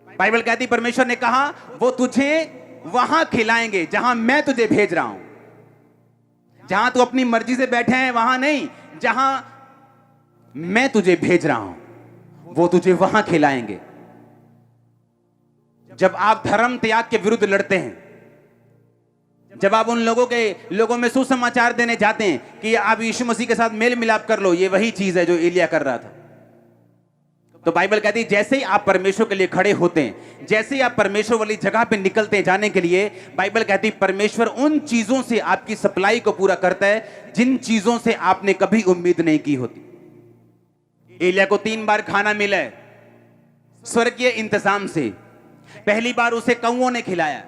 बाइबल कहती परमेश्वर ने कहा वो तुझे वहां खिलाएंगे जहां मैं तुझे भेज रहा हूं। जहां तू अपनी मर्जी से बैठे हैं वहां नहीं, जहां मैं तुझे भेज रहा हूं वो तुझे वहां खिलाएंगे। जब आप धर्म त्याग के विरुद्ध लड़ते हैं, जब आप उन लोगों में सुसमाचार देने जाते हैं कि आप यीशु मसीह के साथ मेल मिलाप कर लो, ये वही चीज है जो एलिया कर रहा था। तो बाइबल कहती है जैसे ही आप परमेश्वर के लिए खड़े होते हैं, जैसे ही आप परमेश्वर वाली जगह पे निकलते हैं जाने के लिए, बाइबल कहती है परमेश्वर उन चीजों से आपकी सप्लाई को पूरा करता है जिन चीजों से आपने कभी उम्मीद नहीं की होती। एलिया को 3 बार खाना मिला है स्वर्गीय इंतजाम से। पहली बार उसे कौओं ने खिलाया,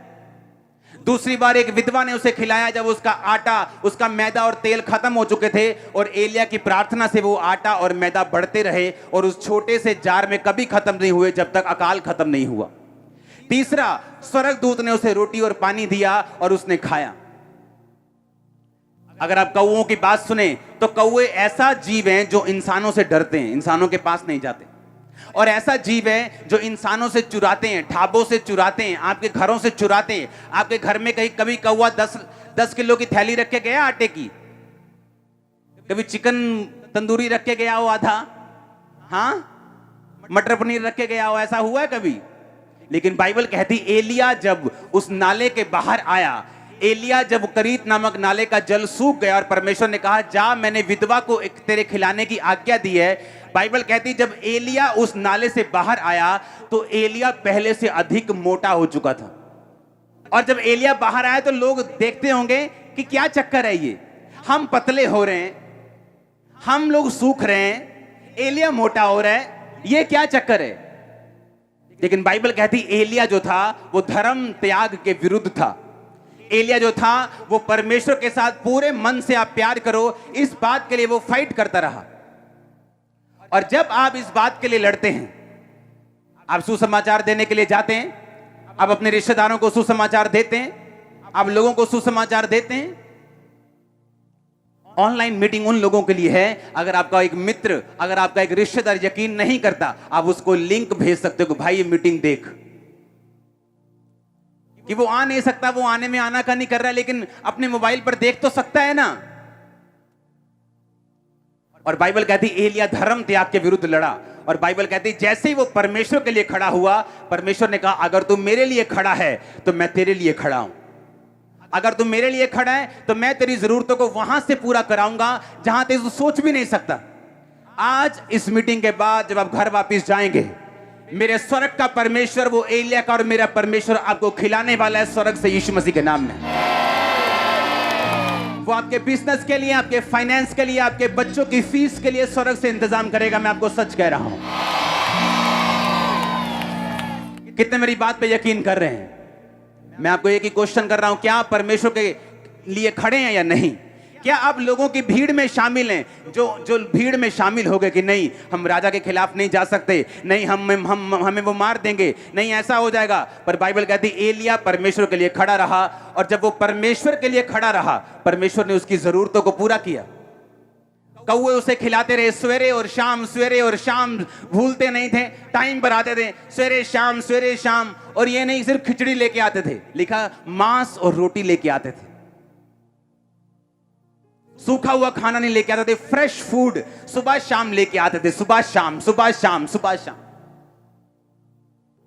दूसरी बार एक विधवा ने उसे खिलाया जब उसका आटा, उसका मैदा और तेल खत्म हो चुके थे, और एलिया की प्रार्थना से वो आटा और मैदा बढ़ते रहे और उस छोटे से जार में कभी खत्म नहीं हुए जब तक अकाल खत्म नहीं हुआ। तीसरा, स्वर्गदूत ने उसे रोटी और पानी दिया और उसने खाया। अगर आप कौओं की बात सुने तो कौए ऐसा जीव हैं जो इंसानों से डरते हैं, इंसानों के पास नहीं जाते, और ऐसा जीव है जो इंसानों से चुराते हैं, ढाबों से चुराते हैं, आपके घरों से चुराते हैं। आपके घर में कहीं कभी कौवा 10 किलो की थैली रख के गया आटे की? कभी चिकन तंदूरी रख के गया हो आधा? हाँ, मटर पनीर रख के गया हो? ऐसा हुआ है कभी? लेकिन बाइबल कहती एलिया जब उस नाले के बाहर आया, एलिया जब करीत नामक नाले का जल सूख गया और परमेश्वर ने कहा जा मैंने विधवा को तेरे खिलाने की आज्ञा दी है। बाइबल कहती जब एलिया उस नाले से बाहर आया तो एलिया पहले से अधिक मोटा हो चुका था। और जब एलिया बाहर आया तो लोग देखते होंगे कि क्या चक्कर है ये, हम पतले हो रहे हैं, हम लोग सूख रहे हैं, एलिया मोटा हो रहा है, ये क्या चक्कर है? लेकिन बाइबल कहती एलिया जो था वो धर्म त्याग के विरुद्ध था। एलिया जो था वो परमेश्वर के साथ पूरे मन से आप प्यार करो इस बात के लिए वो फाइट करता रहा। और जब आप इस बात के लिए लड़ते हैं, आप सुसमाचार देने के लिए जाते हैं, आप अपने रिश्तेदारों को सुसमाचार देते हैं, आप लोगों को सुसमाचार देते हैं। ऑनलाइन मीटिंग उन लोगों के लिए है, अगर आपका एक मित्र, अगर आपका एक रिश्तेदार यकीन नहीं करता, आप उसको लिंक भेज सकते हो कि भाई ये मीटिंग देख। कि वो आ नहीं सकता, वो आने में आना का नहीं कर रहा है, लेकिन अपने मोबाइल पर देख तो सकता है ना। और बाइबल कहती एलिया धर्म त्याग के विरुद्ध लड़ा। और बाइबल कहती जैसे ही वो परमेश्वर के लिए खड़ा हुआ, परमेश्वर ने कहा अगर तू मेरे लिए खड़ा है तो मैं तेरे लिए खड़ा हूं। अगर तू मेरे लिए खड़ा है तो मैं तेरी जरूरतों को वहां से पूरा कराऊंगा जहां तू सोच भी नहीं सकता। आज इस मीटिंग के बाद जब आप घर वापस जाएंगे, मेरे स्वर्ग का परमेश्वर, वो एलिया का और मेरा परमेश्वर आपको खिलाने वाला है स्वर्ग से, यीशु मसीह के नाम में। वो आपके बिजनेस के लिए, आपके फाइनेंस के लिए, आपके बच्चों की फीस के लिए स्वर्ग से इंतजाम करेगा। मैं आपको सच कह रहा हूं। कितने मेरी बात पे यकीन कर रहे हैं? मैं आपको एक ही क्वेश्चन कर रहा हूं, क्या आप परमेश्वर के लिए खड़े हैं या नहीं? क्या आप लोगों की भीड़ में शामिल हैं जो भीड़ में शामिल हो गए कि नहीं हम राजा के खिलाफ नहीं जा सकते, नहीं हमें वो मार देंगे, नहीं ऐसा हो जाएगा। पर बाइबल कहती एलिया परमेश्वर के लिए खड़ा रहा, और जब वो परमेश्वर के लिए खड़ा रहा, परमेश्वर ने उसकी जरूरतों को पूरा किया। कौवे उसे खिलाते रहे सवेरे और शाम, भूलते नहीं थे, टाइम पर आते थे, सवेरे शाम। और ये नहीं सिर्फ खिचड़ी लेके आते थे, लिखा मांस और रोटी लेके आते थे। सूखा हुआ खाना नहीं लेके आते थे, फ्रेश फूड सुबह शाम लेके आते थे, सुबह शाम।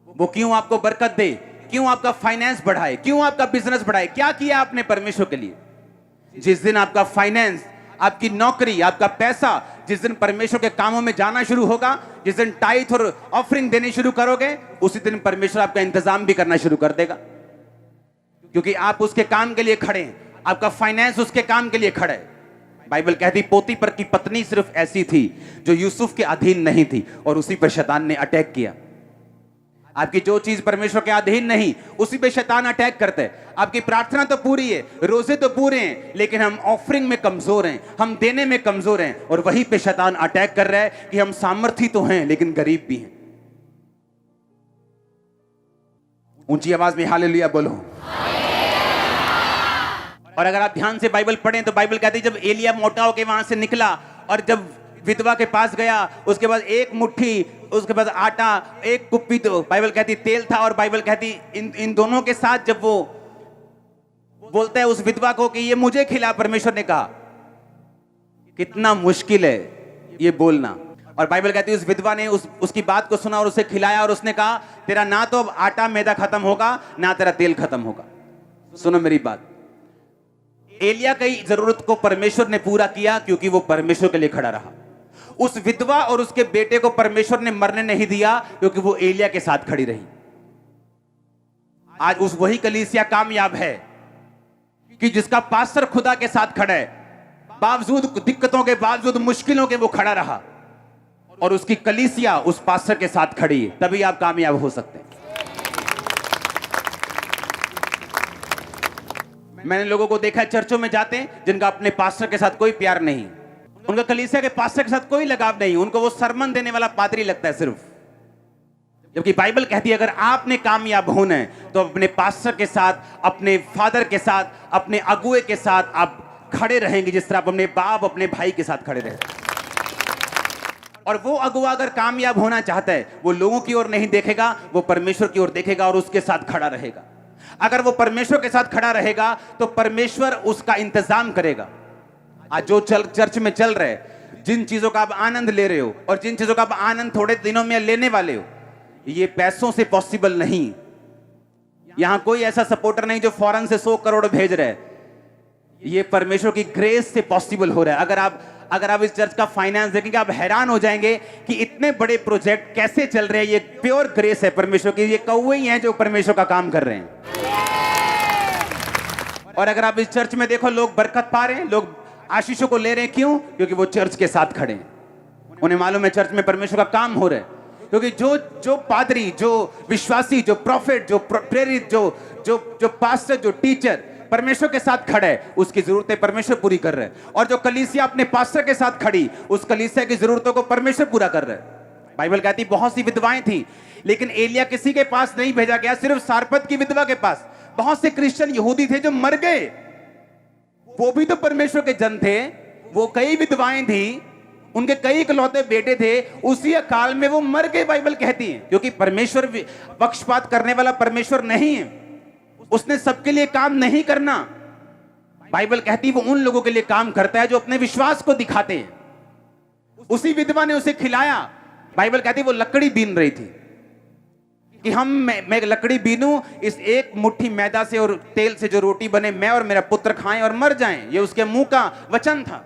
वो क्यों आपको बरकत दे, क्यों आपका फाइनेंस बढ़ाए, क्यों आपका बिजनेस बढ़ाए? क्या किया आपने परमेश्वर के लिए? जिस दिन आपका फाइनेंस, आपकी नौकरी, आपका पैसा, जिस दिन परमेश्वर के कामों में जाना शुरू होगा, जिस दिन टाइथ और ऑफरिंग देने शुरू करोगे, उसी दिन परमेश्वर आपका इंतजाम भी करना शुरू कर देगा, क्योंकि आप उसके काम के लिए खड़े हैं। आपका फाइनेंस उसके काम के लिए खड़ा है। बाइबल कहती पोतीफर की पत्नी सिर्फ ऐसी थी जो यूसुफ के अधीन नहीं थी, और उसी पर शैतान ने अटैक किया। आपकी जो चीज परमेश्वर के अधीन नहीं, उसी पे शैतान अटैक करता है। आपकी प्रार्थना तो पूरी है, रोजे तो पूरे हैं, लेकिन हम ऑफरिंग में कमजोर हैं, हम देने में कमजोर हैं, और वहीं पे शैतान अटैक कर रहा है कि हम सामर्थी तो हैं लेकिन गरीब भी हैं। ऊंची आवाज में हालेलुया बोलो। और अगर आप ध्यान से बाइबल पढ़ें तो बाइबल कहती है जब एलिया मोटा होकर वहां से निकला और जब विधवा के पास गया, उसके बाद एक मुट्ठी, उसके बाद आटा, एक कुप्पी, तो बाइबल कहती तेल था। और बाइबल कहती इन दोनों के साथ जब वो बोलता है उस विधवा को कि ये मुझे खिला, परमेश्वर ने कहा कितना मुश्किल है ये बोलना। और बाइबल कहती है उस विधवा ने उसकी बात को सुना और उसे खिलाया, और उसने कहा तेरा ना तो अब आटा मैदा खत्म होगा, ना तेरा तेल खत्म होगा। सुनो मेरी बात, एलिया की जरूरत को परमेश्वर ने पूरा किया क्योंकि वो परमेश्वर के लिए खड़ा रहा। उस विधवा और उसके बेटे को परमेश्वर ने मरने नहीं दिया क्योंकि वो एलिया के साथ खड़ी रही। आज उस वही कलीसिया कामयाब है कि जिसका पास्टर खुदा के साथ खड़ा है, बावजूद दिक्कतों के, बावजूद मुश्किलों के वो खड़ा रहा, और उसकी कलीसिया उस पास्टर के साथ खड़ी है। तभी आप कामयाब हो सकते हैं। मैंने लोगों को देखा है चर्चों में जाते हैं जिनका अपने पास्टर के साथ कोई प्यार नहीं, उनका कलीसिया के पास्टर के साथ कोई लगाव नहीं, उनको वो सरमन देने वाला पादरी लगता है सिर्फ। जबकि बाइबल कहती है अगर आपने कामयाब होना है तो अपने पास्टर के साथ, अपने फादर के साथ, अपने अगुए के साथ आप खड़े रहेंगे, जिस तरह आप अपने बाप, अपने भाई के साथ खड़े रहे। और वो अगुआ अगर कामयाब होना चाहता है, वो लोगों की ओर नहीं देखेगा, वो परमेश्वर की ओर देखेगा और उसके साथ खड़ा रहेगा। अगर वो परमेश्वर के साथ खड़ा रहेगा तो परमेश्वर उसका इंतजाम करेगा। आज जो चर्च में चल रहे, जिन चीजों का आप आनंद ले रहे हो और जिन चीजों का आप आनंद थोड़े दिनों में लेने वाले हो, ये पैसों से पॉसिबल नहीं। यहां कोई ऐसा सपोर्टर नहीं जो फौरन से 100 करोड़ भेज रहे हैं। ये परमेश्वर की ग्रेस से पॉसिबल हो रहा है। अगर आप इस चर्च का फाइनेंस देखेंगे आप हैरान हो जाएंगे कि इतने बड़े प्रोजेक्ट कैसे चल रहे हैं। ये प्योर ग्रेस है परमेश्वर की। ये कौवे ही हैं जो परमेश्वर का काम कर रहे हैं। और अगर आप इस चर्च में देखो, लोग बरकत पा रहे हैं, लोग आशीषों को ले रहे हैं। क्यों? क्योंकि वो चर्च के साथ खड़े हैं। उन्हें मालूम है चर्च में परमेश्वर का काम हो रहा है। क्योंकि जो पादरी, जो विश्वासी, जो प्रॉफिट, जो प्रेरित, जो पास्टर, जो टीचर परमेश्वर के साथ खड़ा है, उसकी जरूरतें परमेश्वर पूरी कर रहे हैं। और जो कलीसिया अपने पास्टर के साथ खड़ी, उस कलीसिया की जरूरतों को परमेश्वर पूरा कर रहे हैं। बाइबल कहती बहुत सी विधवाएं थी, लेकिन एलिया किसी के पास नहीं भेजा गया, सिर्फ सारपत की विधवा के पास। बहुत से क्रिश्चियन यहूदी थे जो मर गए, वो भी तो परमेश्वर के जन थे। वो कई विधवाएं थी, उनके कई इकलौते बेटे थे, उसी काल में वो मर गए। बाइबल कहती है क्योंकि परमेश्वर पक्षपात करने वाला परमेश्वर नहीं है। उसने सबके लिए काम नहीं करना। बाइबल कहती है वो उन लोगों के लिए काम करता है जो अपने विश्वास को दिखाते हैं। उसी विधवा ने उसे खिलाया। बाइबल कहती है वो लकड़ी बीन रही थी कि मैं लकड़ी बीनूं, इस एक मुट्ठी मैदा से और तेल से जो रोटी बने मैं और मेरा पुत्र खाएं और मर जाएं। ये उसके मुंह का वचन था।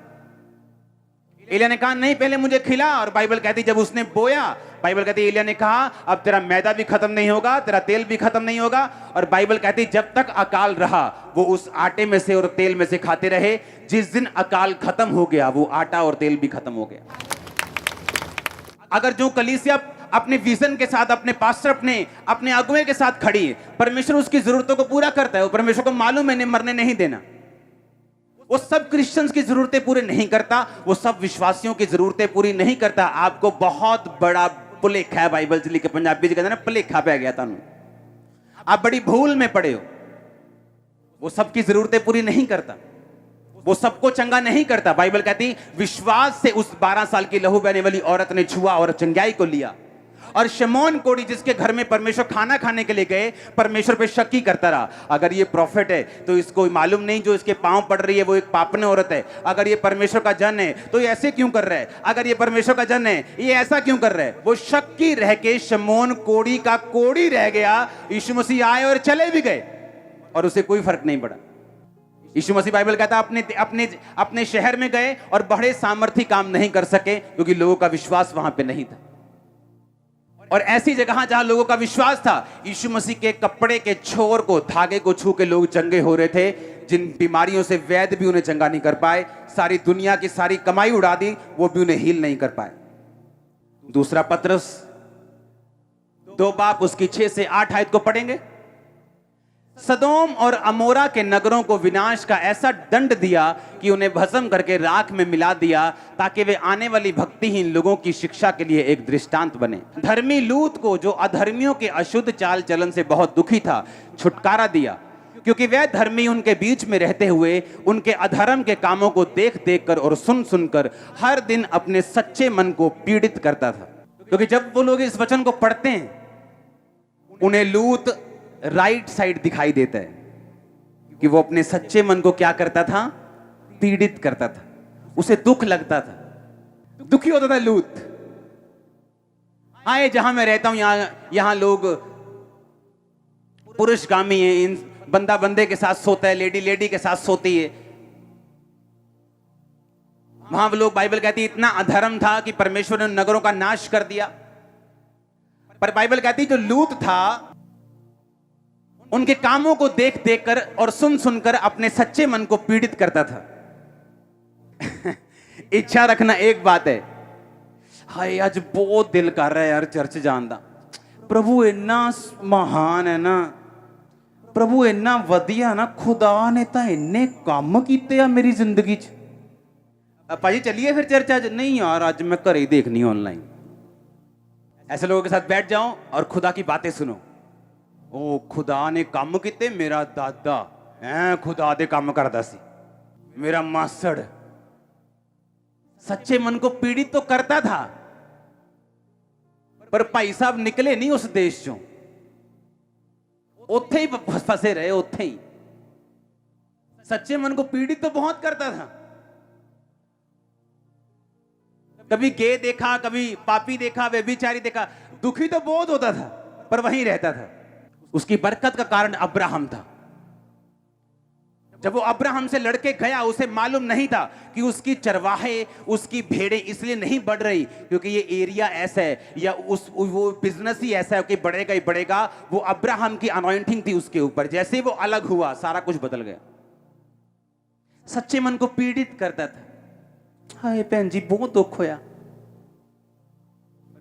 एलिय्याह ने कहा नहीं, पहले मुझे खिला। और बाइबल कहती जब उसने बोया, बाइबल कहती एलिय्याह ने कहा अब तेरा मैदा भी खत्म नहीं होगा, तेरा तेल भी खत्म नहीं होगा। और बाइबल कहती जब तक अकाल रहा वो उस आटे में से और तेल में से खाते रहे। जिस दिन अकाल खत्म हो गया वो आटा और तेल भी खत्म हो गया। अगर जो कलीसिया अपने विजन के साथ, अपने पास्टर, अपने अगुवे के साथ खड़ी है, परमेश्वर उसकी जरूरतों को पूरा करता है। वो परमेश्वर को मालूम है मरने नहीं देना। वो सब क्रिश्चियंस की जरूरतें पूरी नहीं करता, वो सब विश्वासियों की जरूरतें पूरी नहीं करता। आपको बहुत बड़ा भुलेखा है, बाइबल च लिखे पंजाबी च कहते हैं ना भुलेखा पै गया तानू, आप बड़ी भूल में पड़े हो। वो सबकी जरूरतें पूरी नहीं करता, वो सबको चंगा नहीं करता। बाइबल कहती विश्वास से उस 12 साल की लहू बहने वाली औरत ने छुआ और चंगाई को लिया। और शमौन कोढ़ी जिसके घर में परमेश्वर खाना खाने के लिए गए, परमेश्वर पे शक ही करता रहा। अगर ये प्रॉफिट है तो इसको मालूम नहीं जो इसके पांव पड़ रही है वो एक पापने औरत है। अगर ये परमेश्वर का जन है तो ये ऐसे क्यों कर रहा है? अगर ये परमेश्वर का जन है ये ऐसा क्यों कर रहा है? वो शक्की रह के शमौन कोढ़ी का कोढ़ी रह गया। यीशु मसीह आए और चले भी गए और उसे कोई फर्क नहीं पड़ा। यीशु मसीह बाइबल कहता अपने शहर में गए और बड़े सामर्थी काम नहीं कर सके क्योंकि लोगों का विश्वास वहां पे नहीं था। और ऐसी जगह जहां लोगों का विश्वास था, यीशु मसीह के कपड़े के छोर को, धागे को छू के लोग चंगे हो रहे थे। जिन बीमारियों से वैद्य भी उन्हें चंगा नहीं कर पाए, सारी दुनिया की सारी कमाई उड़ा दी, वो भी उन्हें हील नहीं कर पाए। दूसरा पत्रस 2 बाब उसकी 6 से 8 आयत को पढ़ेंगे। सदोम और अमोरा के नगरों को विनाश का ऐसा दंड दिया कि उन्हें भस्म करके राख में मिला दिया, ताकि वे आने वाली भक्तिहीन लोगों की शिक्षा के लिए एक दृष्टांत बने। धर्मी लूत को, जो अधर्मियों के अशुद्ध चाल चलन से बहुत दुखी था, छुटकारा दिया, क्योंकि वह धर्मी उनके बीच में रहते हुए उनके अधर्म के कामों को देख देख कर और सुन सुनकर हर दिन अपने सच्चे मन को पीड़ित करता था। क्योंकि जब वो लोग इस वचन को पढ़ते हैं उन्हें लूत राइट साइड दिखाई देता है कि वो अपने सच्चे मन को क्या करता था? पीड़ित करता था, उसे दुख लगता था, दुखी होता था लूत। हाँ, जहां मैं रहता हूं यहां लोग पुरुषगामी हैं, इन बंदा बंदे के साथ सोता है, लेडी लेडी के साथ सोती है। वहां लोग, बाइबल कहती है, इतना अधर्म था कि परमेश्वर ने नगरों का नाश कर दिया। पर बाइबल कहती है जो लूत था उनके कामों को देख देख कर और सुन सुनकर अपने सच्चे मन को पीड़ित करता था। इच्छा रखना एक बात है, हाय आज बहुत दिल कर रहा है यार चर्च जान दा, प्रभु इन्ना महान है ना, प्रभु इन्ना वधिया ना, खुदा ने तो इन्ने काम कीते आ मेरी जिंदगी च। भाजी चलिए फिर चर्च आज। नहीं यार आज मैं घर ही देखनी ऑनलाइन। ऐसे लोगों के साथ बैठ जाओ और खुदा की बातें सुनो। ओ खुदा ने काम किते, मेरा दादा खुदा दे काम करता सी, मेरा मासड़। सच्चे मन को पीड़ित तो करता था, पर भाई साहब निकले नहीं उस देश चों, उत्थे ही फंसे रहे, उत्थे ही। सच्चे मन को पीड़ित तो बहुत करता था। कभी गे देखा, कभी पापी देखा, व्यभिचारी देखा, दुखी तो बहुत होता था पर वहीं रहता था। उसकी बरकत का कारण अब्राहम था। जब वो अब्राहम से लड़के गया, उसे मालूम नहीं था कि उसकी चरवाहे, उसकी भेड़ें इसलिए नहीं बढ़ रही क्योंकि ये एरिया ऐसा है या वो बिजनेस ही ऐसा है कि बढ़ेगा ही बढ़ेगा। वो अब्राहम की अनॉइंटिंग थी उसके ऊपर। जैसे वो अलग हुआ सारा कुछ बदल गया। सच्चे मन को पीड़ित करता था। हाय भैन जी बहुत दुख होया,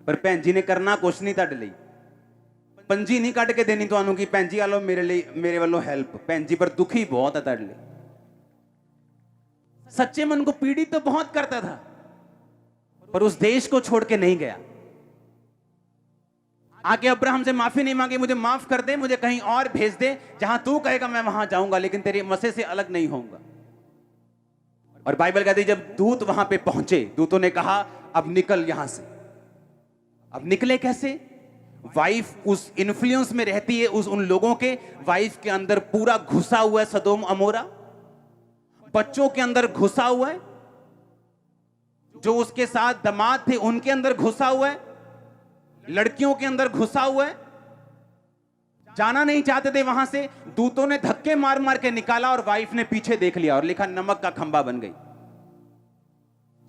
पर भैन जी ने करना कुछ नहीं तुहाडे लई। पंजी नहीं कट के देनी तुहानू कि भैन जी आलो मेरे वालों हेल्प। भैन जी पर दुखी बहुत है तुहाडे लई। सच्चे मन को पीड़ित तो बहुत करता था पर उस देश को छोड़ के नहीं गया। आके अब्राहम से माफी नहीं मांगी, मुझे माफ कर दे, मुझे कहीं और भेज दे, जहां तू कहेगा मैं वहां जाऊंगा, लेकिन तेरे मसे से अलग नहीं होऊंगा। और बाइबल कहती है जब दूत वहां पे पहुंचे, दूतों ने कहा अब निकल यहां से। अब निकले कैसे? वाइफ उस इन्फ्लुएंस में रहती है, उन लोगों के वाइफ के अंदर पूरा घुसा हुआ है सदोम अमोरा, बच्चों के अंदर घुसा हुआ है, जो उसके साथ दामाद थे उनके अंदर घुसा हुआ है, लड़कियों के अंदर घुसा हुआ है, जाना नहीं चाहते थे वहां से, दूतों ने धक्के मार मार के निकाला और वाइफ ने पीछे देख लिया और लिखा नमक का खंबा बन गई।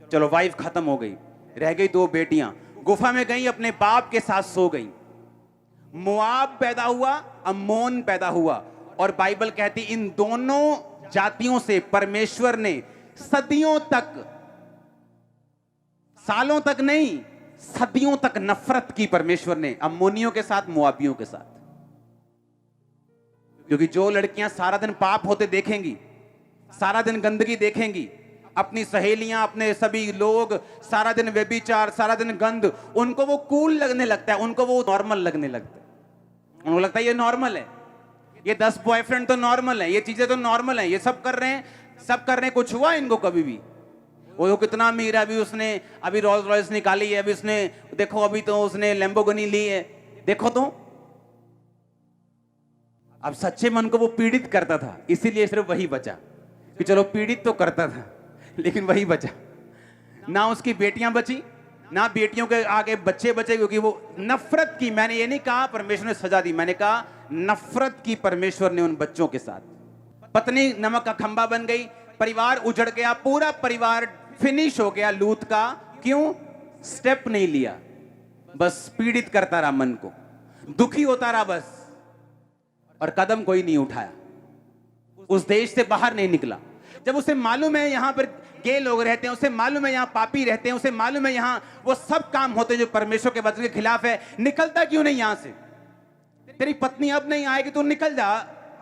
चलो वाइफ खत्म हो गई, रह गई 2 बेटियां, गुफा में गई, अपने बाप के साथ सो गई। मोआब पैदा हुआ, अम्मोन पैदा हुआ, और बाइबल कहती इन दोनों जातियों से परमेश्वर ने सदियों तक, सालों तक नहीं, सदियों तक नफरत की परमेश्वर ने अम्मोनियों के साथ, मोआबियों के साथ। क्योंकि जो लड़कियां सारा दिन पाप होते देखेंगी, सारा दिन गंदगी देखेंगी, अपनी सहेलियां, अपने सभी लोग सारा दिन व्यभिचार, सारा दिन गंद, उनको वो कूल लगने लगता है, उनको वो नॉर्मल लगने लगता है। उनको लगता है ये नॉर्मल है, ये 10 बॉयफ्रेंड तो नॉर्मल है, ये चीजें तो नॉर्मल है, ये सब कर रहे हैं, सब कर रहे हैं। कुछ हुआ इनको कभी भी? वो कितना अमीर है, अभी उसने अभी रोल्स रॉयस निकाली है, अभी उसने देखो, अभी तो उसने लैम्बोर्गिनी ली है, देखो तो। अब सच्चे मन को वो पीड़ित करता था, इसीलिए सिर्फ वही बचा कि चलो पीड़ित तो करता था लेकिन वही बचा। ना उसकी बेटियां बची, ना बेटियों के आगे बच्चे बचे, क्योंकि वो नफरत की, मैंने ये नहीं कहा परमेश्वर ने सजा दी, मैंने कहा नफरत की परमेश्वर ने उन बच्चों के साथ। पत्नी नमक का खंबा बन गई, परिवार उजड़ गया, पूरा परिवार फिनिश हो गया लूत का। क्यों? स्टेप नहीं लिया, बस पीड़ित करता रहा मन को, दुखी होता रहा बस, और कदम कोई नहीं उठाया, उस देश से बाहर नहीं निकला। जब उसे मालूम है यहां पर गे लोग रहते हैं, उसे मालूम है यहां पापी रहते हैं, उसे मालूम है यहां वो सब काम होते हैं जो परमेश्वर के वचन के खिलाफ है, निकलता क्यों नहीं यहां से? तेरी पत्नी अब नहीं आएगी, तू निकल जा,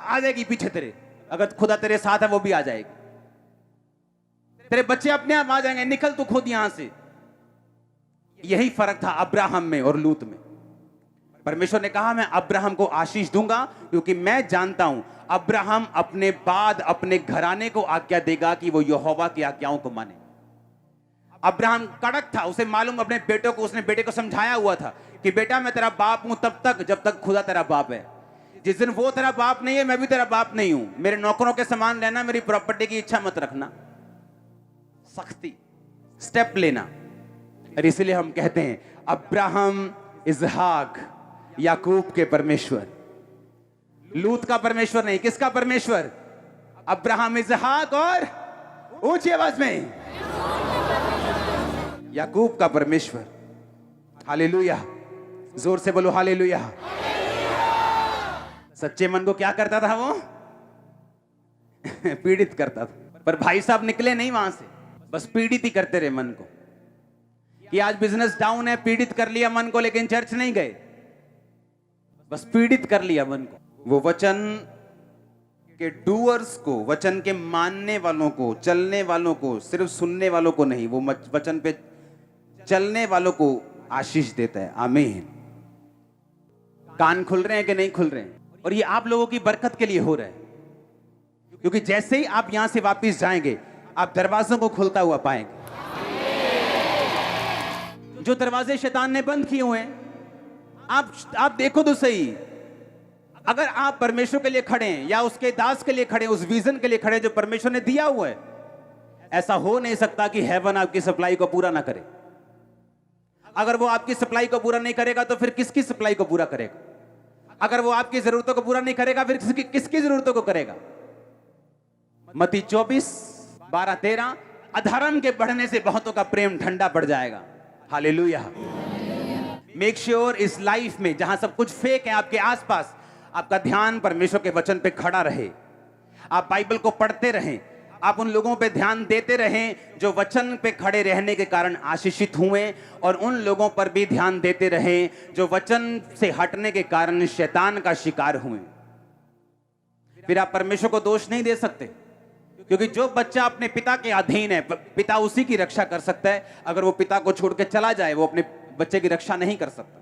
आ जाएगी पीछे तेरे, अगर खुदा तेरे साथ है वो भी आ जाएगी। तेरे बच्चे अपने आप आ जाएंगे, निकल तू खुद यहां से। यही फर्क था अब्राहम में और लूत में। परमेश्वर ने कहा मैं अब्राहम को आशीष दूंगा, क्योंकि मैं जानता हूं अब्राहम अपने बाद अपने घराने को आज्ञा देगा कि वो यहोवा की आज्ञाओं को माने। अब्राहम कड़क था, उसे मालूम, अपने बेटों को, उसने बेटे को समझाया हुआ था कि बेटा मैं तेरा बाप हूं तब तक जब तक खुदा तेरा बाप है। जिस दिन वो तेरा बाप नहीं है, मैं भी तेरा बाप नहीं हूं। मेरे नौकरों के समान रहना, मेरी प्रॉपर्टी की इच्छा मत रखना। सख्ती, स्टेप लेना। और इसलिए हम कहते हैं अब्राहम, इसहाक, याकूब के परमेश्वर, लूत का परमेश्वर नहीं। किसका परमेश्वर? अब्राहम, इसहाक और ऊंची आवाज में याकूब का परमेश्वर। हालेलुया, जोर से बोलो हालेलुया। सच्चे मन को क्या करता था वो? पीड़ित करता था। पर भाई साहब निकले नहीं वहां से, बस पीड़ित ही करते रहे मन को। कि आज बिजनेस डाउन है, पीड़ित कर लिया मन को, लेकिन चर्च नहीं गए, बस पीड़ित कर लिया मन को। वो वचन के डूअर्स को, वचन के मानने वालों को, चलने वालों को, सिर्फ सुनने वालों को नहीं, वो वचन पे चलने वालों को आशीष देता है। आमीन। कान खुल रहे हैं कि नहीं खुल रहे हैं? और ये आप लोगों की बरकत के लिए हो रहा है, क्योंकि जैसे ही आप यहां से वापस जाएंगे, आप दरवाजों को खुलता हुआ पाएंगे। जो दरवाजे शैतान ने बंद किए हुए हैं, आप देखो तो सही। अगर आप परमेश्वर के लिए खड़े हैं या उसके दास के लिए खड़े हैं, उस विजन के लिए खड़े हैं जो परमेश्वर ने दिया हुआ है, ऐसा हो नहीं सकता कि हेवन आपकी सप्लाई को पूरा ना करे। अगर वो आपकी सप्लाई को पूरा नहीं करेगा तो फिर किसकी सप्लाई को पूरा करेगा? अगर वो आपकी जरूरतों को पूरा नहीं करेगा फिर किसकी जरूरतों को करेगा? मत्ती 24:12-13, अधर्म के बढ़ने से बहुतों का प्रेम ठंडा पड़ जाएगा। हालेलुया। मेक श्योर इस लाइफ में जहां सब कुछ फेक है आपके आसपास, आपका ध्यान परमेश्वर के वचन पे खड़ा रहे। आप बाइबल को पढ़ते रहें, आप उन लोगों पे ध्यान देते रहें जो वचन पे खड़े रहने के कारण आशीषित हुए, और उन लोगों पर भी ध्यान देते रहें जो वचन से हटने के कारण शैतान का शिकार हुए। फिर आप परमेश्वर को दोष नहीं दे सकते, क्योंकि जो बच्चा अपने पिता के अधीन है, पिता उसी की रक्षा कर सकता है। अगर वो पिता को छोड़ के चला जाए, वो अपने बच्चे की रक्षा नहीं कर सकता।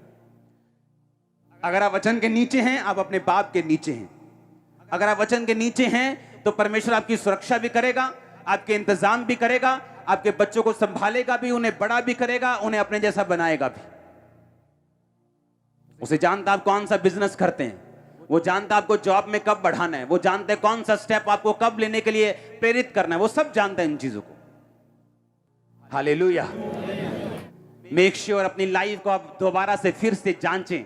अगर आप वचन के नीचे हैं, आप अपने बाप के नीचे हैं। अगर आप वचन के नीचे हैं तो परमेश्वर आपकी सुरक्षा भी करेगा, आपके इंतजाम भी करेगा, आपके बच्चों को संभालेगा भी, उन्हें बड़ा भी करेगा, उन्हें अपने जैसा बनाएगा भी। उसे जानता आप कौन सा बिजनेस करते हैं, वो जानता आपको जॉब में कब बढ़ाना है, वो जानते हैं कौन सा स्टेप आपको कब लेने के लिए प्रेरित करना है, वो सब जानता है इन चीजों को। हालेलुया। मेक श्योर अपनी लाइफ को आप दोबारा से फिर से जांचें।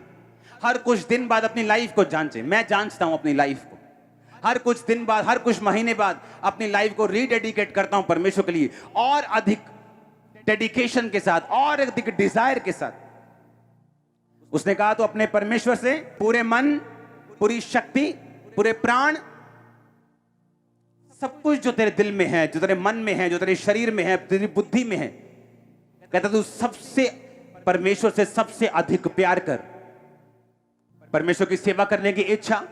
हर कुछ दिन बाद अपनी लाइफ को जांचें। मैं जांचता हूं अपनी लाइफ को, हर कुछ दिन बाद, हर कुछ महीने बाद अपनी लाइफ को रीडेडिकेट करता हूं परमेश्वर के लिए, और अधिक डेडिकेशन के साथ, और अधिक डिजायर के साथ। उसने कहा तो अपने परमेश्वर से पूरे मन, पूरी शक्ति, पूरे प्राण, सब कुछ जो तेरे दिल में है, जो तेरे मन में है, जो तेरे शरीर में है, तेरी बुद्धि में है, कहता तू सबसे परमेश्वर से सबसे अधिक प्यार कर। परमेश्वर की सेवा करने की इच्छा,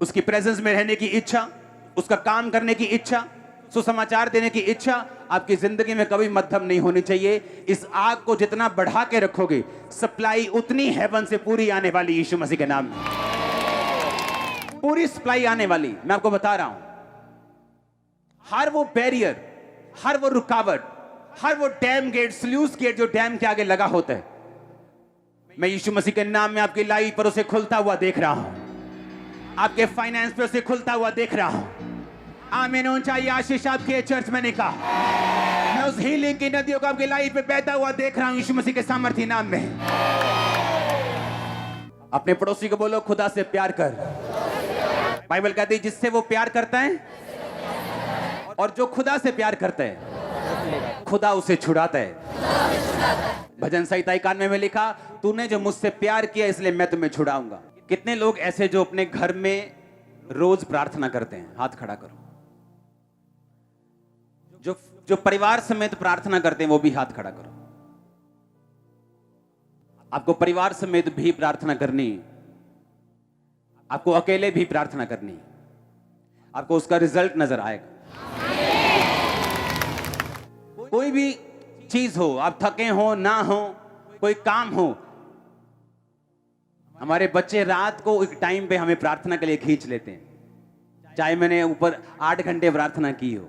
उसकी प्रेजेंस में रहने की इच्छा, उसका काम करने की इच्छा, सुसमाचार देने की इच्छा आपकी जिंदगी में कभी मध्यम नहीं होनी चाहिए। इस आग को जितना बढ़ा के रखोगे, सप्लाई उतनी हेवन से पूरी आने वाली, यीशु मसीह के नाम में पूरी सप्लाई आने वाली। मैं आपको बता रहा हूं, हर वो बैरियर, हर वो रुकावट, हर वो डैम गेट, स्लूस गेट जो डैम के आगे लगा होता है, मैं यीशु मसीह के नाम में आपकी लाइफ पर उसे खुलता हुआ देख रहा हूं। आपके फाइनेंस पे उसे खुलता हुआ देख रहा हूं। आमीन। ऊंचाई आशीष आपके चर्च में ने कहा, मैं उस हीलिंग की नदियों को आपकी लाइफ पे बहता हुआ देख रहा हूं यीशु मसीह के सामर्थ्य नाम में। अपने पड़ोसी को बोलो, खुदा से प्यार कर। बाइबल कहती है जिससे वो प्यार करता है, और जो खुदा से प्यार करता है, खुदा उसे छुड़ाता है। भजन संहिता 91 में लिखा, तूने जो मुझसे प्यार किया इसलिए मैं तुम्हें छुड़ाऊंगा। कितने लोग ऐसे जो अपने घर में रोज प्रार्थना करते हैं? हाथ खड़ा करो। जो परिवार समेत प्रार्थना करते हैं वो भी हाथ खड़ा करो। आपको परिवार समेत भी प्रार्थना करनी, आपको अकेले भी प्रार्थना करनी, आपको उसका रिजल्ट नजर आएगा। कोई भी चीज हो, आप थके हो ना हो, कोई काम हो, हमारे बच्चे रात को एक टाइम पे हमें प्रार्थना के लिए खींच लेते हैं, चाहे मैंने ऊपर 8 घंटे प्रार्थना की हो।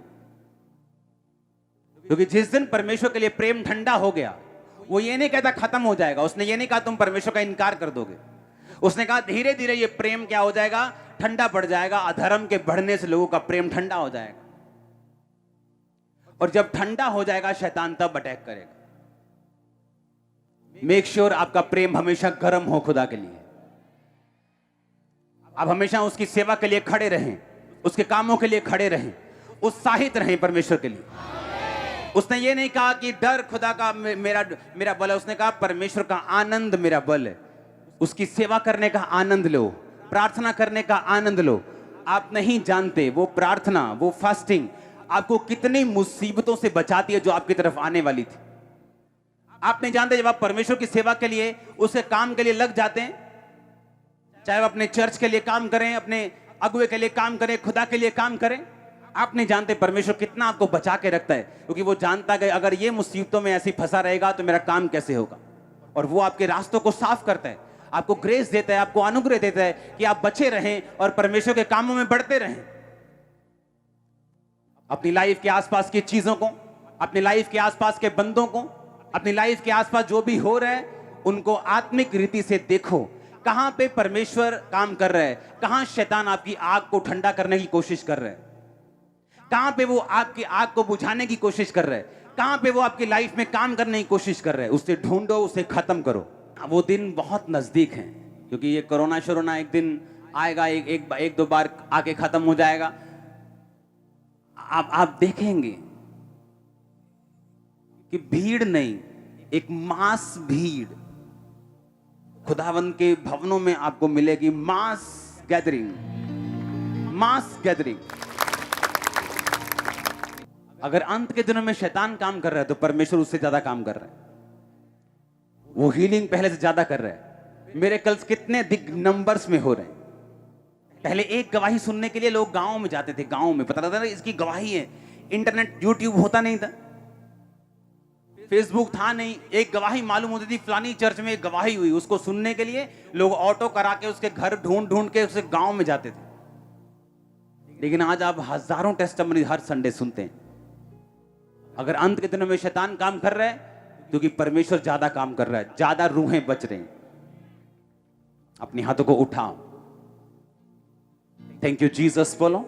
क्योंकि जिस दिन परमेश्वर के लिए प्रेम ठंडा हो गया, वो ये नहीं कहता खत्म हो जाएगा। उसने ये नहीं कहा तुम परमेश्वर का इनकार कर दोगे। उसने कहा धीरे धीरे ये प्रेम क्या हो जाएगा, ठंडा पड़ जाएगा। अधर्म के बढ़ने से लोगों का प्रेम ठंडा हो जाएगा, और जब ठंडा हो जाएगा शैतान तब अटैक करेगा। मेक श्योर आपका प्रेम हमेशा गर्म हो खुदा के लिए। आप हमेशा उसकी सेवा के लिए खड़े रहें, उसके कामों के लिए खड़े रहें, उत्साहित रहें परमेश्वर के लिए। उसने ये नहीं कहा कि डर खुदा का मेरा बल है। उसने कहा परमेश्वर का आनंद मेरा बल है। उसकी सेवा करने का आनंद लो, प्रार्थना करने का आनंद लो। आप नहीं जानते वो प्रार्थना, वो फास्टिंग आपको कितनी मुसीबतों से बचाती है जो आपकी तरफ आने वाली थी। आप नहीं जानते, जब आप परमेश्वर की सेवा के लिए, उसके काम के लिए लग जाते हैं, चाहे वो अपने चर्च के लिए काम करें, अपने अगुए के लिए काम करें, खुदा के लिए काम करें, आप नहीं जानते परमेश्वर कितना आपको बचा के रखता है। क्योंकि वो जानता है अगर ये मुसीबतों में ऐसी फंसा रहेगा तो मेरा काम कैसे होगा। और वो आपके रास्तों को साफ करता है, आपको ग्रेस देता है, आपको अनुग्रह देता है कि आप बचे रहें और परमेश्वर के कामों में बढ़ते रहें। अपनी लाइफ के आसपास की चीजों को, अपनी लाइफ के आसपास के बंदों को, अपनी लाइफ के आसपास जो भी हो रहा है, उनको आत्मिक रीति से देखो। कहां पे परमेश्वर काम कर रहा है, कहां शैतान आपकी आग को ठंडा करने की कोशिश कर रहा है, कहां पे वो आपकी आग को बुझाने की कोशिश कर रहा है, कहां पे वो आपकी लाइफ में काम करने की कोशिश कर रहा है। उसे ढूंढो, उसे खत्म करो। वो दिन बहुत नजदीक है, क्योंकि ये कोरोना शोरोना एक दिन आएगा, एक दो बार आके खत्म हो जाएगा। आप देखेंगे कि भीड़ नहीं, एक मास भीड़ खुदावंद के भवनों में आपको मिलेगी। मास गैदरिंग, मास गैदरिंग। अगर अंत के दिनों में शैतान काम कर रहा है तो परमेश्वर उससे ज्यादा काम कर रहा है। वो हीलिंग पहले से ज्यादा कर रहा है। मिरेकल्स कितने अधिक नंबर्स में हो रहे हैं। पहले एक गवाही सुनने के लिए लोग गांव में जाते थे, गांव में पता था ना इसकी गवाही है। इंटरनेट, यूट्यूब होता नहीं था, फेसबुक था नहीं। एक गवाही मालूम होती थी, फलानी चर्च में एक गवाही हुई, उसको सुनने के लिए लोग ऑटो करा के उसके घर ढूंढ ढूंढ के उसे गांव में जाते थे। लेकिन आज आप हजारों टेस्टिमनी हर संडे सुनते हैं। अगर अंत के दिनों में शैतान काम कर रहा है, क्योंकि परमेश्वर ज्यादा काम कर रहा है, ज्यादा रूहें बच रही हैं। अपने हाथों को उठाओ। थैंक यू जीसस बोलो।